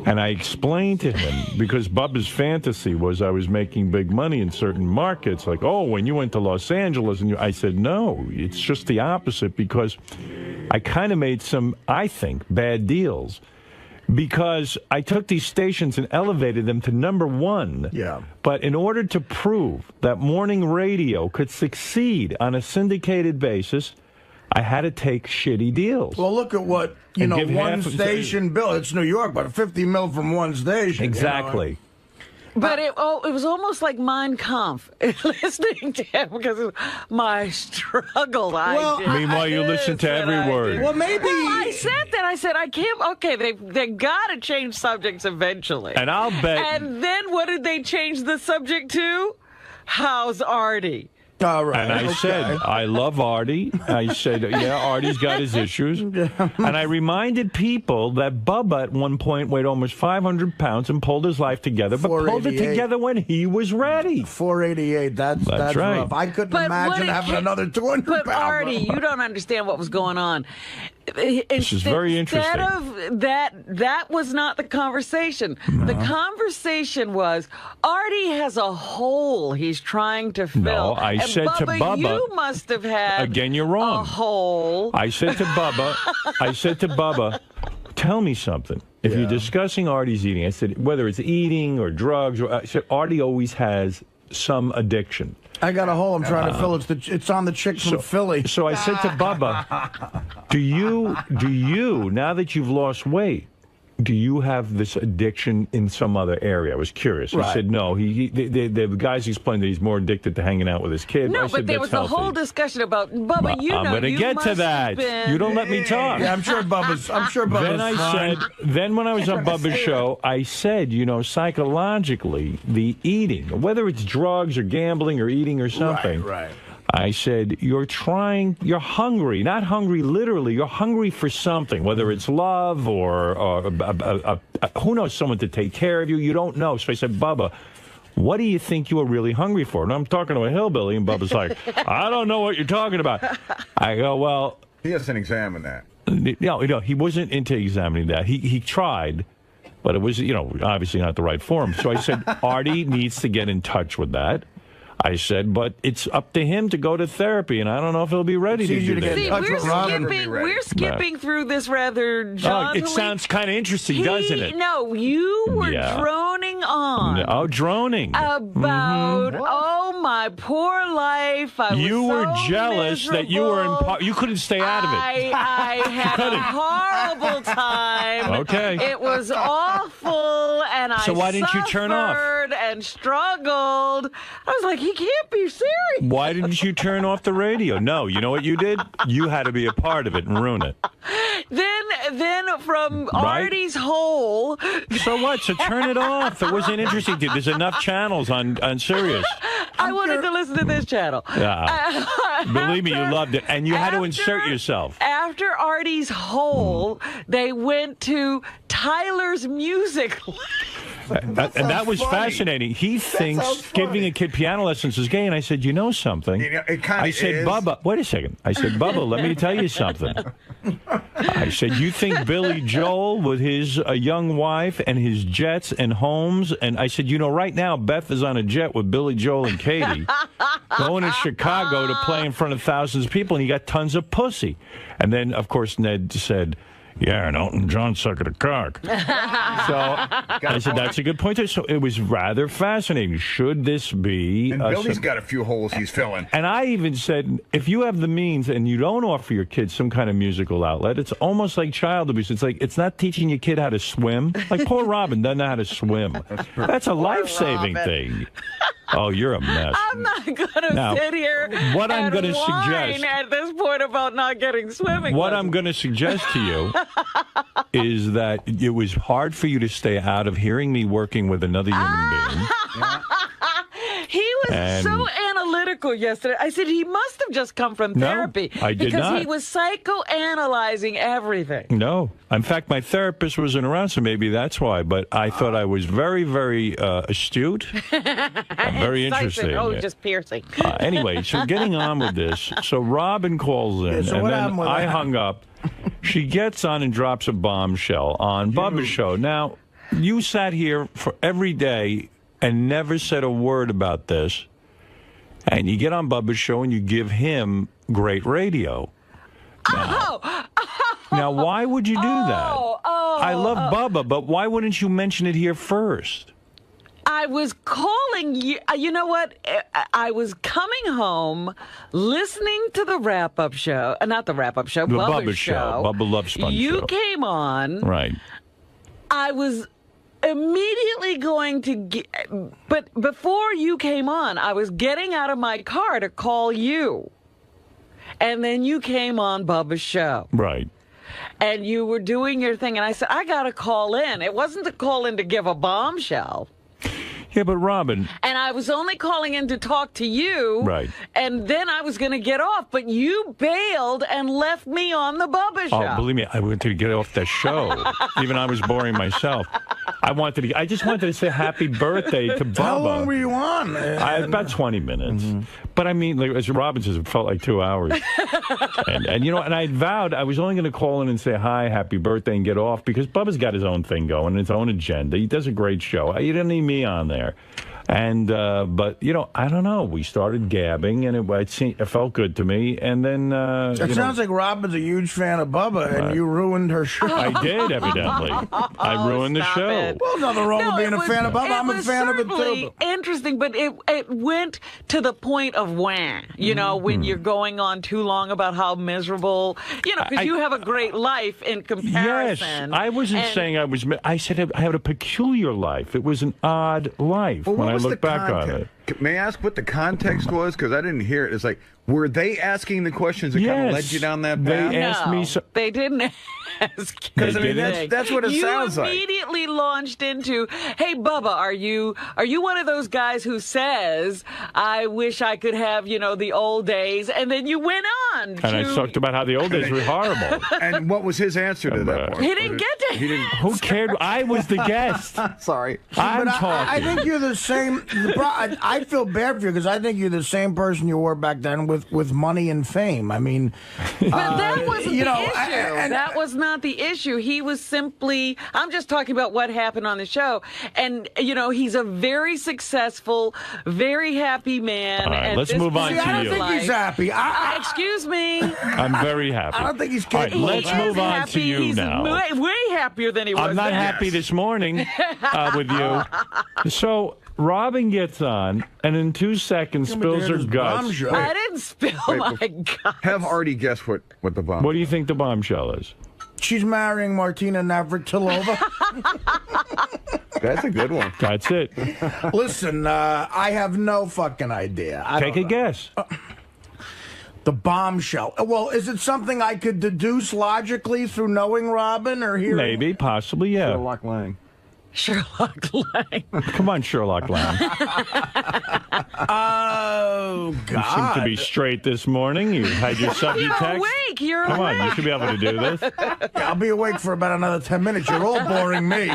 And I explained to him, because Bubba's fantasy was I was making big money in certain markets, like, oh, when you went to Los Angeles. And I said, no, it's just the opposite, because I kind of made some, I think, bad deals. Because I took these stations and elevated them to #1. Yeah. But in order to prove that morning radio could succeed on a syndicated basis, I had to take shitty deals. Well, look at what, one station bill. It's New York, but $50 million from one station. Exactly. But it was almost like Mein Kampf, listening to him, because of my struggle. Meanwhile, you listen to every word. Well, maybe. Well, I said that. I said, I can't. Okay, they got to change subjects eventually. And I'll bet. And then what did they change the subject to? how's Artie? All right. And I said, I love Artie. I said, yeah, Artie's got his issues. And I reminded people that Bubba at one point weighed almost 500 pounds and pulled his life together, but pulled it together when he was ready. 488, that's right. Rough. I couldn't imagine having another 200 pounds. But Artie, you don't understand what was going on. This is very interesting. Instead of that was not the conversation. No. The conversation was Artie has a hole he's trying to fill. No, I said to Bubba, you must have had again. You're wrong. A hole. I said to Bubba, tell me something. If you're discussing Artie's eating, I said whether it's eating or drugs, I said Artie always has some addiction. I got a hole I'm trying to fill. It's on the chick from Philly. So I said to Bubba, do you, now that you've lost weight, do you have this addiction in some other area? I was curious. He said no. The guys explained that he's more addicted to hanging out with his kid. No, I said, but there was a whole discussion about Bubba. I'm going to get to that. You don't let me talk. Yeah, I'm sure Bubba's. Then when I was on Bubba's show, I said, psychologically, the eating, whether it's drugs or gambling or eating or something. Right. I said, you're hungry, not hungry literally, you're hungry for something, whether it's love or who knows, someone to take care of you, you don't know. So I said, Bubba, what do you think you are really hungry for? And I'm talking to a hillbilly, and Bubba's like, I don't know what you're talking about. I go, well... He hasn't examined that. No, he wasn't into examining that. He tried, but it was, obviously not the right form. So I said, Artie needs to get in touch with that. I said, but it's up to him to go to therapy, and I don't know if he'll be ready to do that. See, we're skipping through this rather jauntily. It sounds kind of interesting, doesn't it? No, you were droning on. Oh, droning. About, oh, my poor life. You were jealous miserable. That you were you couldn't stay out of it. I had a horrible time. Okay. It was awful, and So why didn't you turn off? And struggled. I was like, he can't be serious. Why didn't you turn off the radio? No, you know what you did? You had to be a part of it and ruin it. Then from Artie's hole. So what? So turn it off. It wasn't interesting, dude. There's enough channels on Sirius. I wanted to listen to this channel. Yeah. Believe me, you loved it. And you had to insert yourself. After Artie's hole, they went to Tyler's music. And that was fascinating. He thinks giving a kid piano lessons is gay, and I said, you know something? I said, Bubba, wait a second. I said, Bubba, let me tell you something. I said, you think Billy Joel with his young wife and his jets and homes, and I said, right now Beth is on a jet with Billy Joel and Katie going to Chicago to play in front of thousands of people, and he got tons of pussy. And then, of course, Ned said, yeah, and Elton John sucked a cock. So I said, that's a good point. So it was rather fascinating. Should this be... And Billy's got a few holes he's filling. And I even said, if you have the means and you don't offer your kids some kind of musical outlet, it's almost like child abuse. It's like, it's not teaching your kid how to swim. Like poor Robin doesn't know how to swim. That's a life-saving thing. Oh, you're a mess. I'm not going to sit here what I'm going to whine suggest at this point about not getting swimming What lessons. I'm going to suggest to you is that it was hard for you to stay out of hearing me working with another human being. He was so analytical yesterday. I said he must have just come from therapy. I did because not. he was psychoanalyzing everything. No. In fact, my therapist wasn't around, so maybe that's why. But I thought I was very, very astute. Very interesting. Oh, just piercing. Anyway, so getting on with this. So Robin calls in, and then I hung up. She gets on and drops a bombshell on Bubba's show. Now, you sat here for every day and never said a word about this. And you get on Bubba's show and you give him great radio. Now, why would you do that? I love Bubba, but why wouldn't you mention it here first? I was calling you. You know what? I was coming home, listening to the wrap-up show. Not the wrap-up show, The Bubba's show. Bubba Love Sponge You show. came on. Right. I was immediately going to get... But before you came on, I was getting out of my car to call you. And then you came on Bubba's show. Right. And you were doing your thing. And I said, I got to call in. It wasn't to call in to give a bombshell. Yeah, but Robin. And I was only calling in to talk to you. Right. And then I was going to get off, but you bailed and left me on the Bubba show. Oh, believe me, I wanted to get off the show. Even I was boring myself. I just wanted to say happy birthday to Bubba. How long were you on? About 20 minutes. But I mean, like, as Robin says, it felt like 2 hours. and you know, and I vowed I was only going to call in and say hi, happy birthday, and get off because Bubba's got his own thing going, his own agenda. He does a great show. You didn't need me on there. And but you know, I don't know. We started gabbing, and it felt good to me. And then it sounds like Robin's a huge fan of Bubba, and you ruined her show. I did, evidently. I ruined the show. It. Well, nothing wrong with being a fan of Bubba. I'm a fan of it too. Interesting, but it went to the point of when you know when you're going on too long about how miserable you know because you have a great life in comparison. Yes, I wasn't saying I was. I said I had a peculiar life. It was an odd life when I look back on it. May I ask what the context was? Because I didn't hear it. It's like, were they asking the questions that kind of led you down that path? They asked me. They didn't ask. Because I mean, that's what it sounds like. You immediately launched into, "Hey, Bubba, are you one of those guys who says I wish I could have the old days?" And then you went on. And I talked about how the old days were horrible. And what was his answer to that part? He didn't get to. He didn't. Who cared? I was the guest. Sorry. I'm talking. I think you're the same. I feel bad for you because I think you're the same person you were back then with money and fame. I mean, but that wasn't the issue. That was not the issue. He was simply. I'm just talking about what happened on the show, and he's a very successful, very happy man. All right, let's move on to you. I don't think he's happy. Excuse me. I'm very happy. I don't think he's all right, capable. let's move on to you he's now. Way happier than he was. I'm not happy this morning with you. So Robin gets on, and in 2 seconds spills her guts. I didn't spill my guts. Have Artie guess what the bomb. What do you think the bombshell is? She's marrying Martina Navratilova. That's a good one. That's it. Listen, I have no fucking idea. Take a guess. The bombshell. Well, is it something I could deduce logically through knowing Robin or hearing? Maybe, possibly, yeah. Sherlock Lange. Sherlock Lange. Come on, Sherlock Lange. Oh, God. You seem to be straight this morning. You had your subject text. You're awake. You're Come awake. on, you should be able to do this. Yeah, I'll be awake for about another 10 minutes. You're all boring me.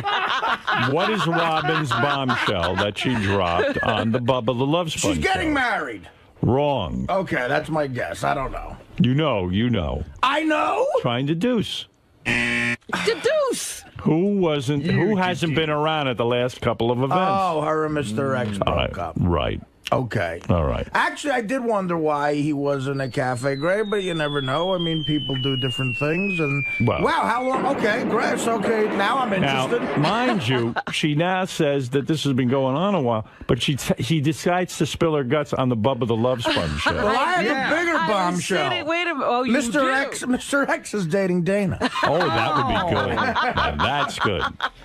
What is Robin's bombshell that she dropped on the Bubba the Love Sponge She's getting show? married. Wrong. Okay, that's my guess. I don't know. You know. I know? Try and deduce. Deduce. Who hasn't been around at the last couple of events? Oh, her and Mr. X broke up. Right. Okay. All right. Actually, I did wonder why he wasn't a cafe grade, but you never know. I mean, people do different things. And well, wow, how long? Okay, Grace. Okay, now I'm interested. Now, mind you, she now says that this has been going on a while, but she decides to spill her guts on the Bubba the Love Sponge show. Well, I have a bigger bombshell. Wait a minute. Oh, you Mr. X is dating Dana. Oh, that would be good. Now, that's good.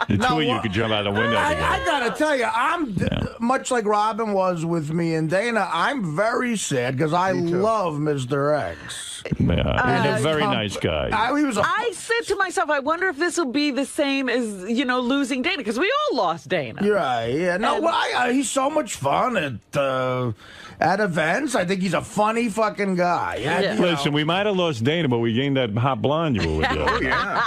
The two of you could jump out the window together. I gotta tell you, much like Robin was with me and Dana. I'm very sad because I love Mr. X. Yeah, he's a very nice guy. I said to myself, I wonder if this will be the same as losing Dana because we all lost Dana. You're right. Yeah. No, he's so much fun at events. I think he's a funny fucking guy. Yeah. Listen, we might have lost Dana, but we gained that hot blonde you were with. Oh, yeah.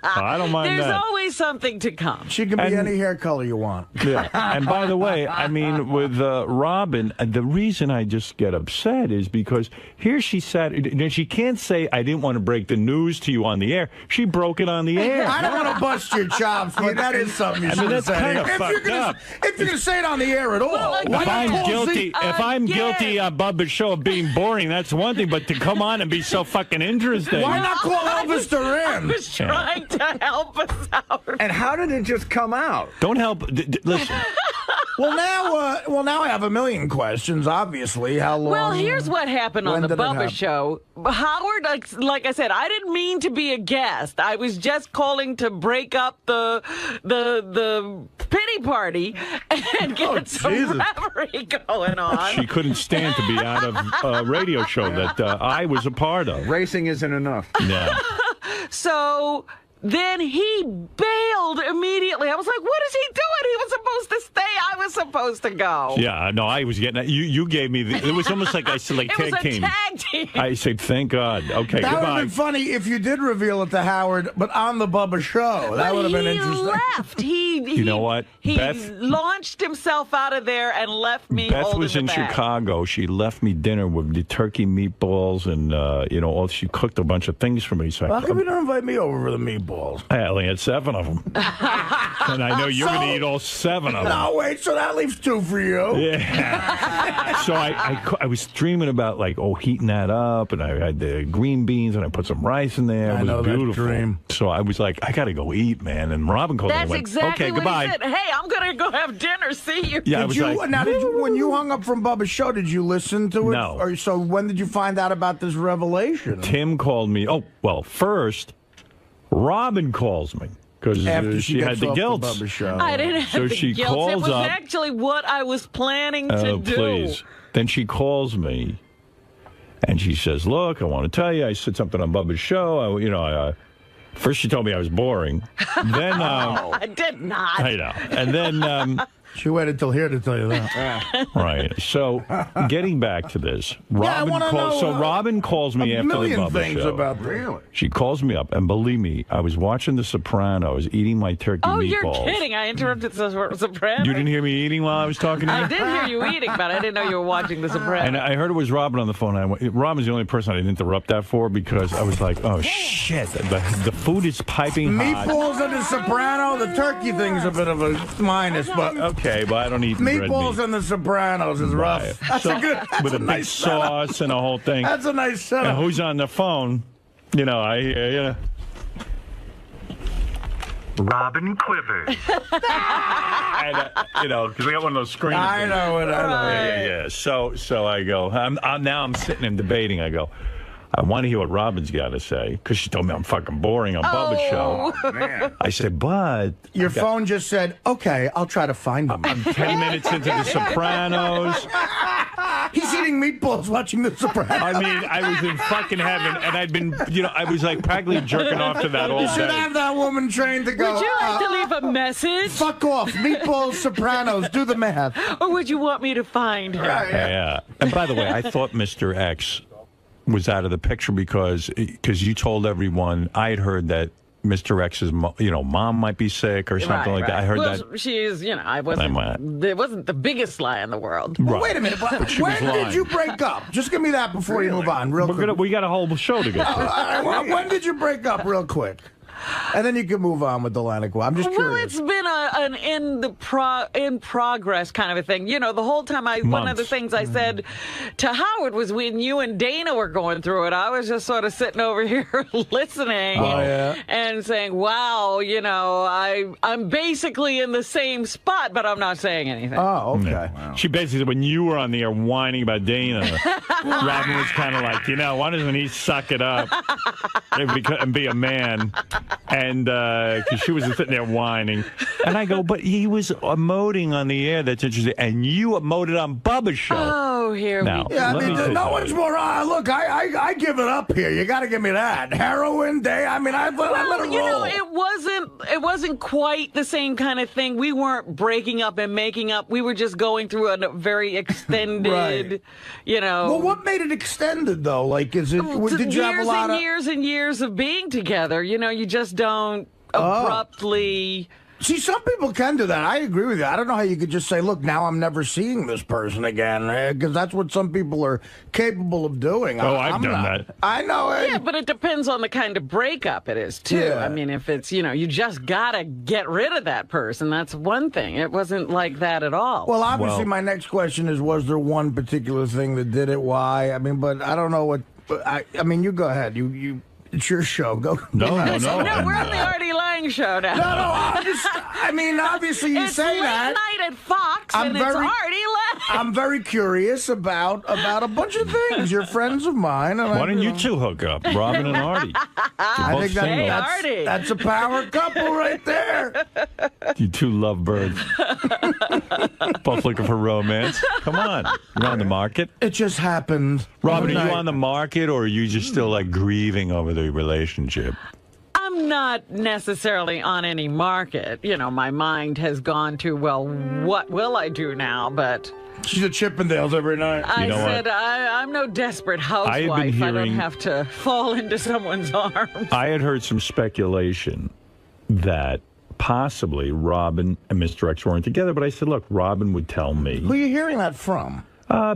I don't mind There's that. always something to come. She can be any hair color you want. Yeah. And by the way, I mean, with Robin, the reason I just get upset is because here she sat, she can't say, I didn't want to break the news to you on the air. She broke it on the air. I don't want to bust your chops, but that is something you should have said. Kind of fucked up. If you're going to say it on the air at all. If I'm guilty on Bubba's show of being boring, that's one thing, but to come on and be so fucking interesting. Why not call Elvis Duran? I was trying to help us out. And how did it just come out? Don't help. Listen. Well, now I have a million questions, obviously. How long? Well, here's what happened on the Bubba show. Howard, like I said, I didn't mean to be a guest. I was just calling to break up the pity party and get some revelry going on. She couldn't stand to be out of a radio show that I was a part of. Racing isn't enough. Yeah. So then he bailed immediately. I was like, what is he doing? He was supposed to stay. I was supposed to go. Yeah, no, I was getting you gave me it was almost like I said, like it was tag a team. tag team. I said, thank God. Okay, That would goodbye. have been funny if you did reveal it to Howard, but on the Bubba show. That would have been interesting. Left. You know what? He Beth launched himself out of there and left me Beth holding was the in bag. Chicago. She left me dinner with the turkey meatballs and she cooked a bunch of things for me. So How come you don't invite me over for the meatballs? I only had 7 of them. And I know you're going to eat all 7 of them. No, wait, so that leaves 2 for you. Yeah. So I was dreaming about heating that up, and I had the green beans, and I put some rice in there. It was beautiful. That dream. So I was like, I got to go eat, man. And Robin called me and That's went, exactly okay, what goodbye. he said. Hey, I'm going to go have dinner. See you. Yeah, I was like, when you hung up from Bubba's show, did you listen to it? No. Or so when did you find out about this revelation? Tim called me. Oh, well, first, Robin calls me. Because she had the guilt. I didn't have so the she guilt. calls It was up. actually what I was planning to do. Please. Then she calls me, and she says, "Look, I want to tell you, I said something on Bubba's show. First she told me I was boring. Then I did not. I know. And then she waited till here to tell you that. Right. So getting back to this, I wanna know, so Robin calls me after the million Bubba things show. about this. Really? She calls me up, and believe me, I was watching The Sopranos, eating my turkey Oh, meatballs. you're kidding. I interrupted Sopranos. You didn't hear me eating while I was talking to you? I did hear you eating, but I didn't know you were watching The Sopranos. And I heard it was Robin on the phone. Robin's the only person I didn't interrupt that for because I was like, oh, shit. The food is piping hot. Meatballs and the Soprano, the turkey thing's a bit of a minus, but okay, but I don't eat red meatballs meat. and the Sopranos is rough. Right. That's So, a good. That's with a a big nice sauce and a whole thing. That's a nice setup. And who's on the phone? Robin Quivers. Because I got one of those screens. I know it. Yeah. So I go. I'm sitting and debating. I go, I want to hear what Robin's got to say because she told me I'm fucking boring on Bubba's show. Man. I said, but Your phone just said, "Okay, I'll try to find him." I'm 10 minutes into The Sopranos. He's eating meatballs watching The Sopranos. I mean, I was in fucking heaven, and I'd been, I was like practically jerking off to that all You should day. have that woman trained to go. Would you like to leave a message? Fuck off, meatballs, Sopranos. Do the math. Or would you want me to find her? Yeah. And by the way, I thought Mr. X was out of the picture because you told everyone. I had heard that Mr. X's mom might be sick or something like that. I heard that. She is, it wasn't the biggest lie in the world. Well, wait a minute. When did you break up? Just give me that before you move on, real quick. We got a whole show to get through. When did you break up, real quick? And then you can move on with the Lange. I'm just Well, curious. it's been an in progress kind of a thing. The whole time one of the things I said to Howard was when you and Dana were going through it, I was just sort of sitting over here listening and saying, wow, I'm basically in the same spot, but I'm not saying anything. Oh, okay. Yeah. Wow. She basically said when you were on the air whining about Dana, Robin was kind of like, why doesn't he suck it up and be a man? And because she was sitting there whining. And I go, but he was emoting on the air. That's interesting. And you emoted on Bubba's show. Oh, here now, we go. Yeah, I mean, no one's more. Look, I give it up here. You got to give me that. Heroin day. I mean, I let it roll. It wasn't quite the same kind of thing. We weren't breaking up and making up. We were just going through a very extended, Well, what made it extended, though? Like, did you have a lot of years and years of being together? You just don't abruptly. See, some people can do that. I agree with you. I don't know how you could just say, look, now I'm never seeing this person again, because that's what some people are capable of doing. I've done that. I know it. Yeah, but it depends on the kind of breakup it is, too. Yeah. I mean, if it's, you just got to get rid of that person, that's one thing. It wasn't like that at all. Well, obviously, my next question is, was there one particular thing that did it? Why? I mean, but I don't know what... I mean, you go ahead. It's your show. Go. No, No, we're on the Artie Lange show now. No, I mean, obviously you say that. It's late night at Fox, and it's Artie Lange. I'm very curious about a bunch of things. You're friends of mine. And Why don't you two hook up, Robin and Artie? I think that's a power couple right there. You two lovebirds. Both looking for romance. Come on. You're on the market. It just happened. Robin, are you on the market, or are you just still grieving over the relationship? I'm not necessarily on any market. You know, my mind has gone to, well, what will I do now? But she's at Chippendales every night. I said, I'm no desperate housewife. I don't have to fall into someone's arms. I had heard some speculation that possibly Robin and Mr. X weren't together, but I said, look, Robin would tell me. Who are you hearing that from?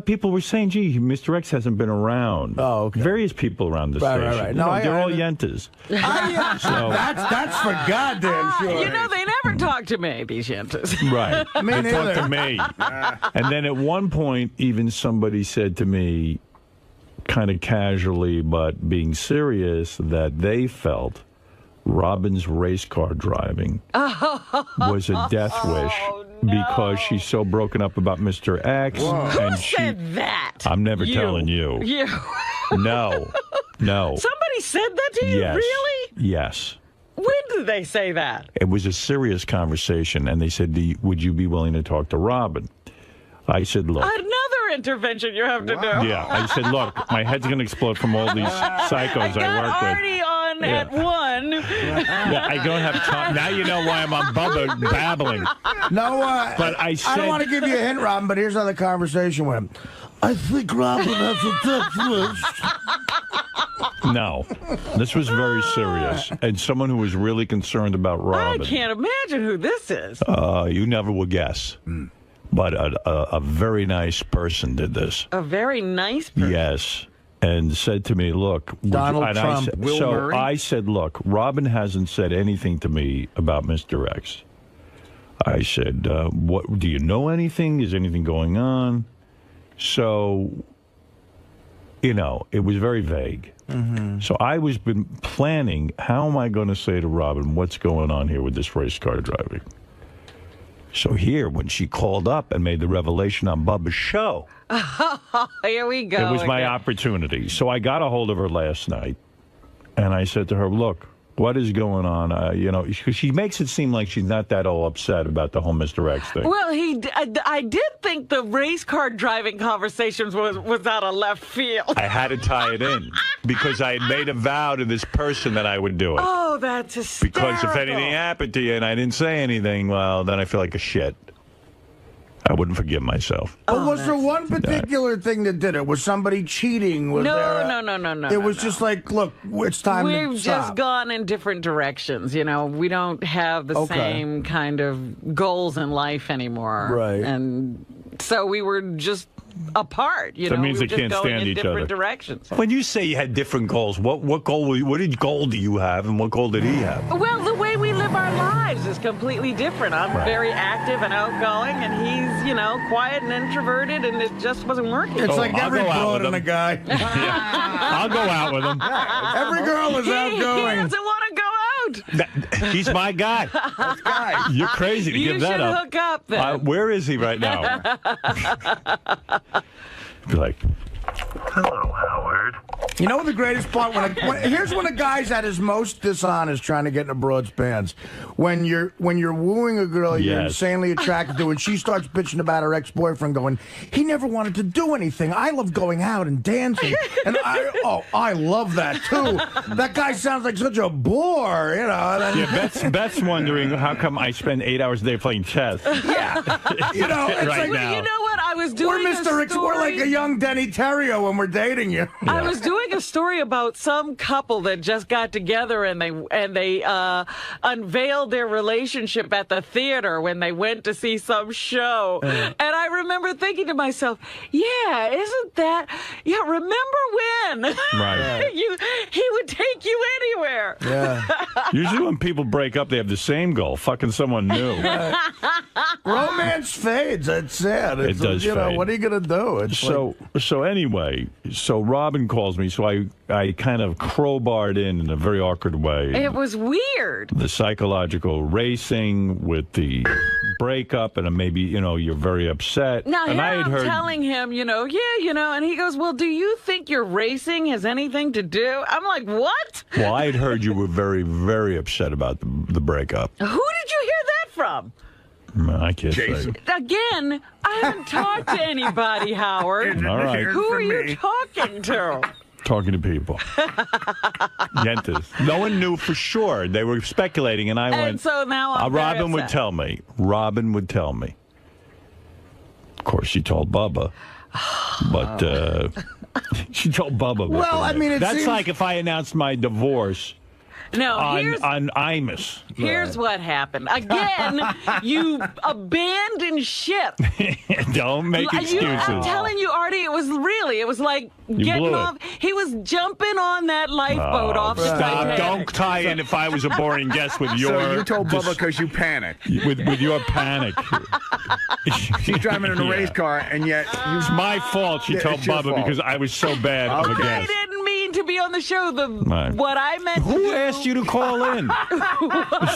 People were saying, gee, Mr. X hasn't been around. Oh, okay. Various people around the station. Right. No, they're all yentas. So, that's for goddamn sure. You know, they never talk to me, these yentas. Right. Me They talk to me. And then at one point, even somebody said to me, kind of casually but being serious, that they felt Robin's race car driving was a death wish because she's so broken up about Mr. X. Who said that? I'm never telling you. You. No. Somebody said that to you? Yes. Really? Yes. When did they say that? It was a serious conversation, and they said, would you be willing to talk to Robin? I said, look. Another intervention you have to do. Yeah, I said, look, my head's going to explode from all these psychos I work with. Artie on at 1. Yeah, I don't have time. Now you know why I'm on Bubba babbling. No, but I said, I don't want to give you a hint, Robin, but here's how the conversation went. I think Robin has a death wish. No, this was very serious, and someone who was really concerned about Robin. I can't imagine who this is. You never will guess. But a very nice person did this. A very nice person? Yes. And said to me, look. Donald Trump. Will Murray? I said, look, Robin hasn't said anything to me about Mr. X. I said, what? Do you know anything? Is anything going on? So, you know, it was very vague. Mm-hmm. So I was been planning, how am I going to say to Robin, what's going on here with this race car driving? So here, when she called up and made the revelation on Bubba's show, here we go. It was my opportunity. So I got a hold of her last night, and I said to her, look, what is going on? You know, because she makes it seem like she's not that all upset about the whole Mr. X thing. Well, I did think the race car driving conversations was out of left field. I had to tie it in because I had made a vow to this person that I would do it. Oh, that's hysterical. Because if anything happened to you and I didn't say anything, well, then I feel like a shit. I wouldn't forgive myself. But was there one particular thing that did it? Was somebody cheating? Was No. It was just like, look, it's time to stop. We've just gone in different directions. You know, we don't have the same kind of goals in life anymore. Right. And so we were just apart. You know, That means we they were can't just going stand in each different other. directions. When you say you had different goals, what goal do you have, and what goal did he have? Well, the way we live our lives is completely different. I'm very active and outgoing, and he's, you know, quiet and introverted, and it just wasn't working. It's like every broad and a guy. I'll go out with him. Every girl is outgoing. He doesn't want to go out. He's my guy. You're crazy to give that up. You should hook up then. Where is he right now? Be like, hello, Howard. You know the greatest part? Here's when a guy's at his most dishonest trying to get in a broad's pants. When you're wooing a girl you're insanely attracted to, and she starts bitching about her ex-boyfriend going, he never wanted to do anything. I love going out and dancing. And I love that, too. That guy sounds like such a bore, you know. Yeah, Beth's wondering how come I spend 8 hours a day playing chess. Yeah. You know, it's right like, now. You know what? I was doing We're like a young Denny Terrio when we're dating you. I was doing a story about some couple that just got together and they unveiled their relationship at the theater when they went to see some show. And I remember thinking to myself, yeah, isn't that? Yeah, remember when? Right. He would take you anywhere. Yeah. Usually when people break up, they have the same goal, fucking someone new. Romance fades. That's sad. It does you know, fade. what are you going to do? It's So anyway, Robin calls me, so I kind of crowbarred in a very awkward way. It was weird. The psychological racing with the breakup, and maybe, you know, you're very upset. Now, and here I'm telling him, and he goes, well, do you think your racing has anything to do? I'm like, what? Well, I had heard you were very, very upset about the breakup. Who did you hear that from? I can't say. Again, I haven't talked to anybody, Howard. All right. Who are you talking to? talking to people. Yentas. No one knew for sure. They were speculating, and I went. And so now I'm very Robin would upset. tell me. Robin would tell me. Of course, she told Bubba. But she told Bubba. Well, I mean, that's seems... like if I announced my divorce. No, on 𝗦𝗵cie. Here's what happened. Again, you abandoned ship. Don't make excuses. I'm telling you, Artie, it was like getting blew it. off. He was jumping on that lifeboat off the Stop. Titanic. Don't tie in if I was a boring guest with your... So you told Bubba because you panicked. With your panic. She's driving in a race car, and yet... It's my fault she told it's your Bubba fault. because I was so bad of a I guest. didn't mean to be on the show. Right. What I meant to Who do... asked you to call in?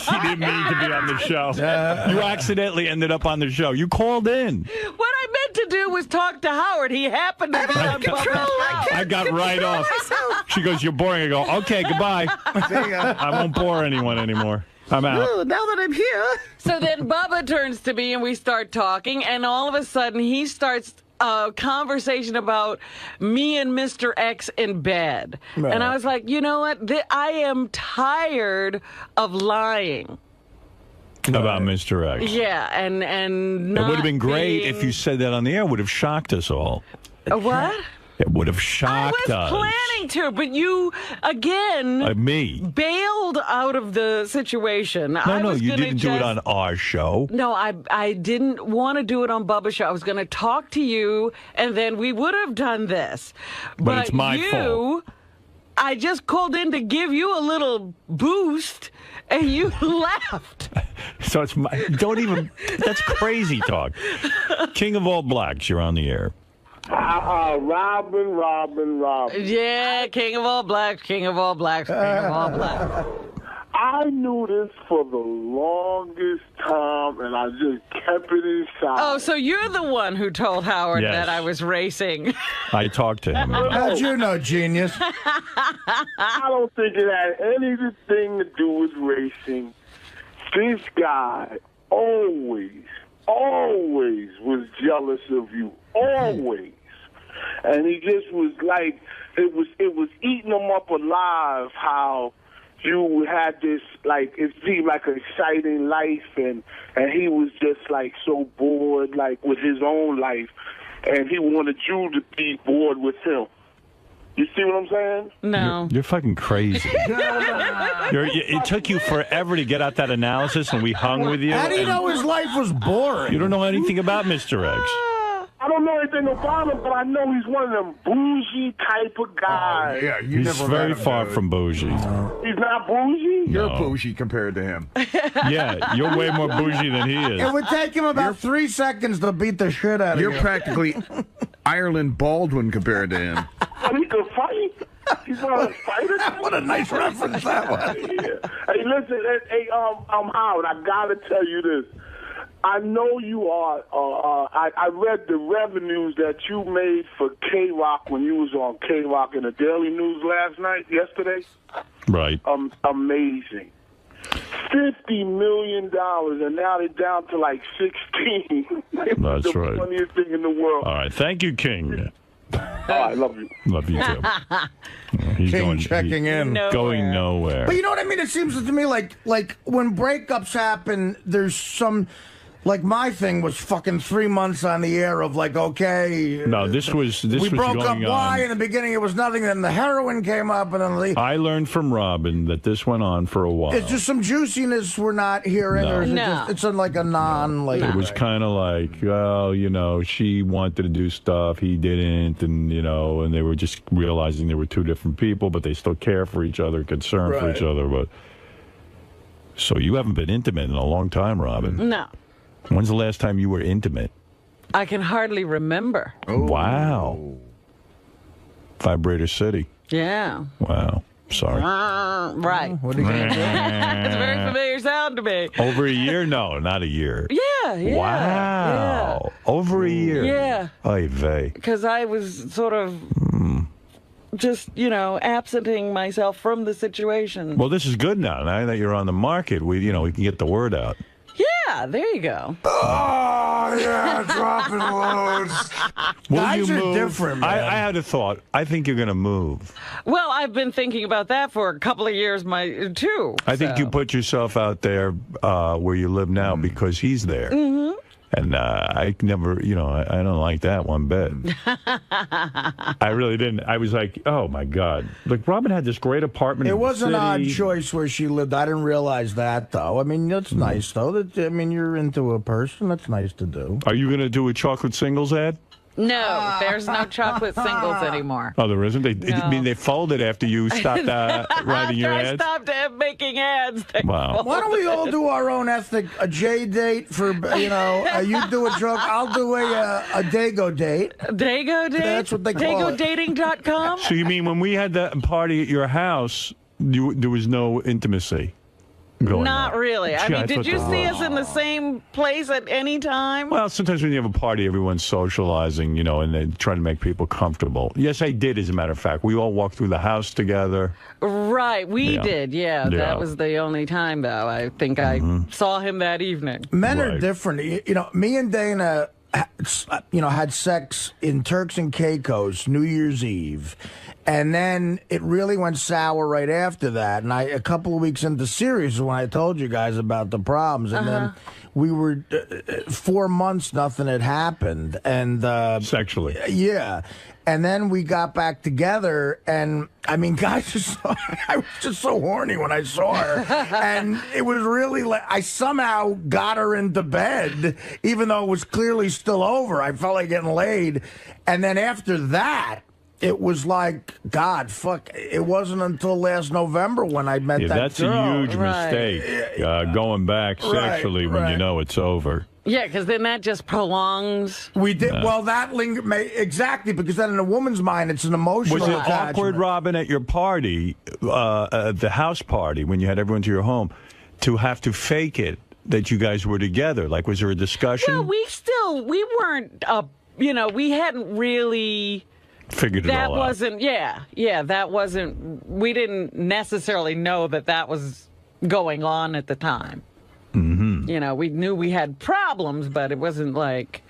She didn't mean to be on the show. You accidentally ended up on the show. You called in. What I meant to do was talk to Howard. He happened to be on Bubba's show. I got right off. She goes, "You're boring." I go, "Okay, goodbye. I won't bore anyone anymore. I'm out." Now that I'm here. So then Bubba turns to me and we start talking, and all of a sudden he starts a conversation about me and Mr. X in bed. Right. And I was like, you know what? I am tired of lying. About Mr. X. Yeah, and It not would have been great being... if you said that on the air. It would have shocked us all. What? It would have I shocked was us. planning to, but you, again, Me. bailed out of the situation. No, you didn't do it on our show. No, I didn't want to do it on Bubba's show. I was going to talk to you, and then we would have done this. But it's my fault. I just called in to give you a little boost, and you left. So it's my... Don't even... That's crazy talk. King of all blacks, you're on the air. Robin. Yeah, king of all blacks, king of all blacks, king of all blacks. I knew this for the longest time, and I just kept it inside. Oh, so you're the one who told Howard Yes. that I was racing. I talked to him. How'd you know, genius? I don't think it had anything to do with racing. This guy always was jealous of you. Always. And he just was like, it was eating him up alive how you had this, like, it seemed like an exciting life, and he was just, like, so bored, like, with his own life, and he wanted you to be bored with him. You see what I'm saying? No. You're fucking crazy. It took you forever to get out that analysis, and we hung with you. How do you know his life was boring? You don't know anything about Mr. X. I don't know anything about him, but I know he's one of them bougie type of guys. Yeah, you He's never very met him, far dude. from bougie. He's not bougie? You're No. bougie compared to him. Yeah, you're way more bougie than he It is. would take him about 3 seconds to beat the shit out of you. You're practically Ireland Baldwin compared to him. And he can fight? He's one of the fighters? What a nice reference that was. Yeah. Hey, listen, Howard, I gotta tell you this. I know you are. I read the revenues that you made for K-Rock when you was on K-Rock in the Daily News yesterday. Right. Amazing. $50 million, and now they're down to like 16. That's the right. funniest thing in the world. All right. Thank you, King. All right, love you. Love you, too. He's King going, checking in. Going nowhere. But you know what I mean? It seems to me like when breakups happen, there's some... Like, my thing was fucking 3 months on the air of like, okay... No, this was we broke up. going Why? on. In the beginning, it was nothing. Then the heroin came up, and then I learned from Robin that this went on for a while. it's just some juiciness we're not hearing. No. Or is it No. just, it's like a non... Like, It was kind of like, well, you know, she wanted to do stuff, he didn't, and, you know, and they were just realizing they were two different people, but they still care for each other, concern for Right. each other. But so you haven't been intimate in a long time, Robin. No. When's the last time you were intimate? I can hardly remember. Wow. Vibrator City. Yeah. Wow. Sorry. Right. what are you gonna do? That's a very familiar sound to me. Over a year? No, not a year. Yeah. Wow. Over a year. Yeah. Oy vey. Because I was sort of just, absenting myself from the situation. Well, this is good now. Now that you're on the market, we can get the word out. Yeah, there you go. Oh, yeah, dropping loads. Guys are different, man. I had a thought. I think you're going to move. Well, I've been thinking about that for a couple of years, too. I think you put yourself out there where you live now because he's there. Mm-hmm. And I never, I don't like that one bit. I really didn't. I was like, oh, my God. Like, Robin had this great apartment It in the was an city. odd choice where she lived. I didn't realize that, though. I mean, that's nice, though. You're into a person. That's nice to do. Are you going to do a chocolate singles ad? No, there's no chocolate singles anymore. Oh, there isn't? I mean, they folded after you stopped writing your After ads? I stopped making ads. Wow. Why don't we all do our own ethnic, a J date for, you do a joke, I'll do a Dago date. Dago date? That's what they call it. DagoDating.com? So you mean when we had that party at your house, there was no intimacy going Not on? really. I Gee, mean, did thought you there see was. us in the same place at any time? Well, sometimes when you have a party, everyone's socializing, and they try to make people comfortable. Yes, I did, as a matter of fact. We all walked through the house together. Right, we Yeah. did, yeah. Yeah. That was the only time, though. I think I saw him that evening. Men are different. Me and Dana, had sex in Turks and Caicos New Year's Eve. And then it really went sour right after that. And a couple of weeks into Sirius when I told you guys about the problems. And then we were 4 months, nothing had happened. And sexually. Yeah. And then we got back together, and I mean, guys, I was just so horny when I saw her. And it was really like I somehow got her into bed, even though it was clearly still over. I felt like getting laid. And then after that, it was like, God, fuck. It wasn't until last November when I met that that's girl. a huge mistake, going back sexually when you know it's over. Yeah, because then that just prolongs. We did well. That exactly because then in a woman's mind, it's an emotional. Was it attachment. awkward, Robin, at your party, the house party, when you had everyone to your home, to have to fake it that you guys were together? Like, was there a discussion? Well, we weren't. We hadn't really. Figured it all out. That wasn't. We didn't necessarily know that was going on at the time. Mm-hmm. We knew we had problems, but it wasn't like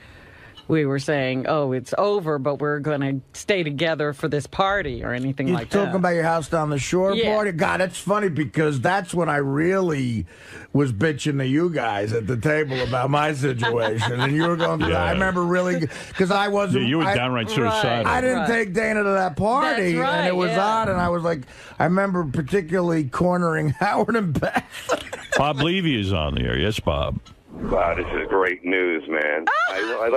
we were saying, "Oh, it's over," but we're going to stay together for this party or anything like that. You're talking about your house down the shore party? God, that's funny because that's when I really was bitching to you guys at the table about my situation, and you were going through that. I remember really because I wasn't. Yeah, you were downright suicidal. I didn't take Dana to that party, That's right, and it was odd. And I was like, I remember particularly cornering Howard and Beth. Bob Levy is on the air. Yes, Bob. Wow, this is great news, man. I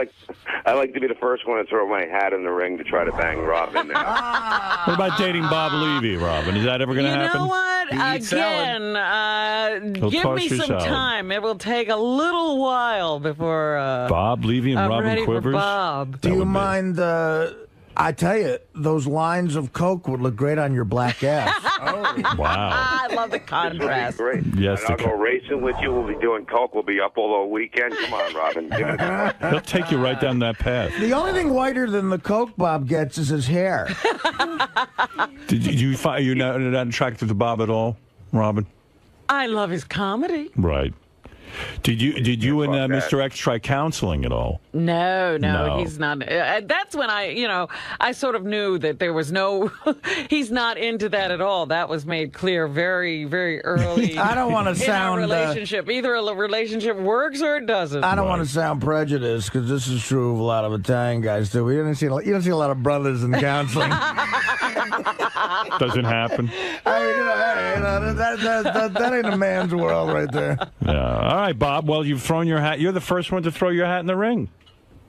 like to be the first one to throw my hat in the ring to try to bang Robin. What about dating Bob Levy, Robin? Is that ever going to happen? You know what? Again, give me some time. It will take a little while before Bob Levy and I'm Robin ready Quivers. For Bob. Do you mind? I tell you, those lines of coke would look great on your black ass. Wow. I love the contrast. Great. Yes, and I'll go racing with you. We'll be doing coke. We'll be up all weekend. Come on, Robin. Give it a try. He'll take you right down that path. The only thing whiter than the coke Bob gets is his hair. Did you find you're not attracted to Bob at all, Robin? I love his comedy. Right. Did you and Mr. X try counseling at all? No, he's not. That's when I sort of knew that there was no, he's not into that at all. That was made clear very, very early. I don't want to sound in our relationship. Either a relationship works or it doesn't. I don't want to sound prejudiced because this is true of a lot of Italian guys too. You don't see a lot of brothers in counseling. Doesn't happen. That ain't a man's world right there. Yeah. All right, Bob. Well, you've thrown your hat. You're the first one to throw your hat in the ring.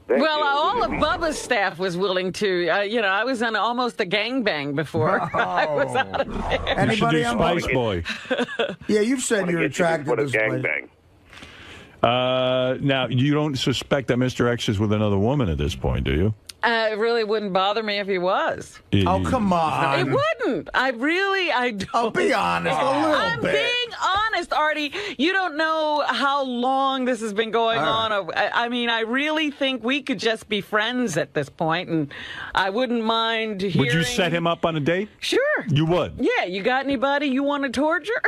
All of Bubba's staff was willing to. I was on almost a gangbang before I was out of there. Anybody you should do Spice Boy. Yeah, you've said you're attracted to this gangbang. Now, you don't suspect that Mr. X is with another woman at this point, do you? It really wouldn't bother me if he was. Oh, come on. It wouldn't. I don't. I'll be honest, a little I'm bit. being honest, Artie, you don't know how long this has been going on. I mean, I really think we could just be friends at this point, and I wouldn't mind hearing... Would you set him up on a date? Sure. You would? Yeah, you got anybody you want to torture?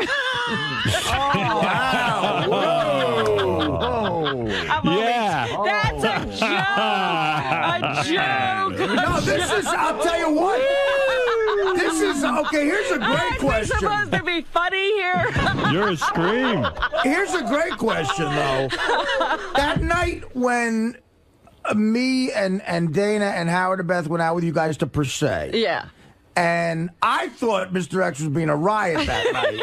Wow. Whoa. Yeah. That's a joke. A joke. No, this is, I'll tell you what. This is, okay, here's a great question. Supposed to be funny here? You're a scream. Here's a great question, though. That night when me and Dana and Howard and Beth went out with you guys to Per Se. Yeah. And I thought Mr. X was being a riot that night.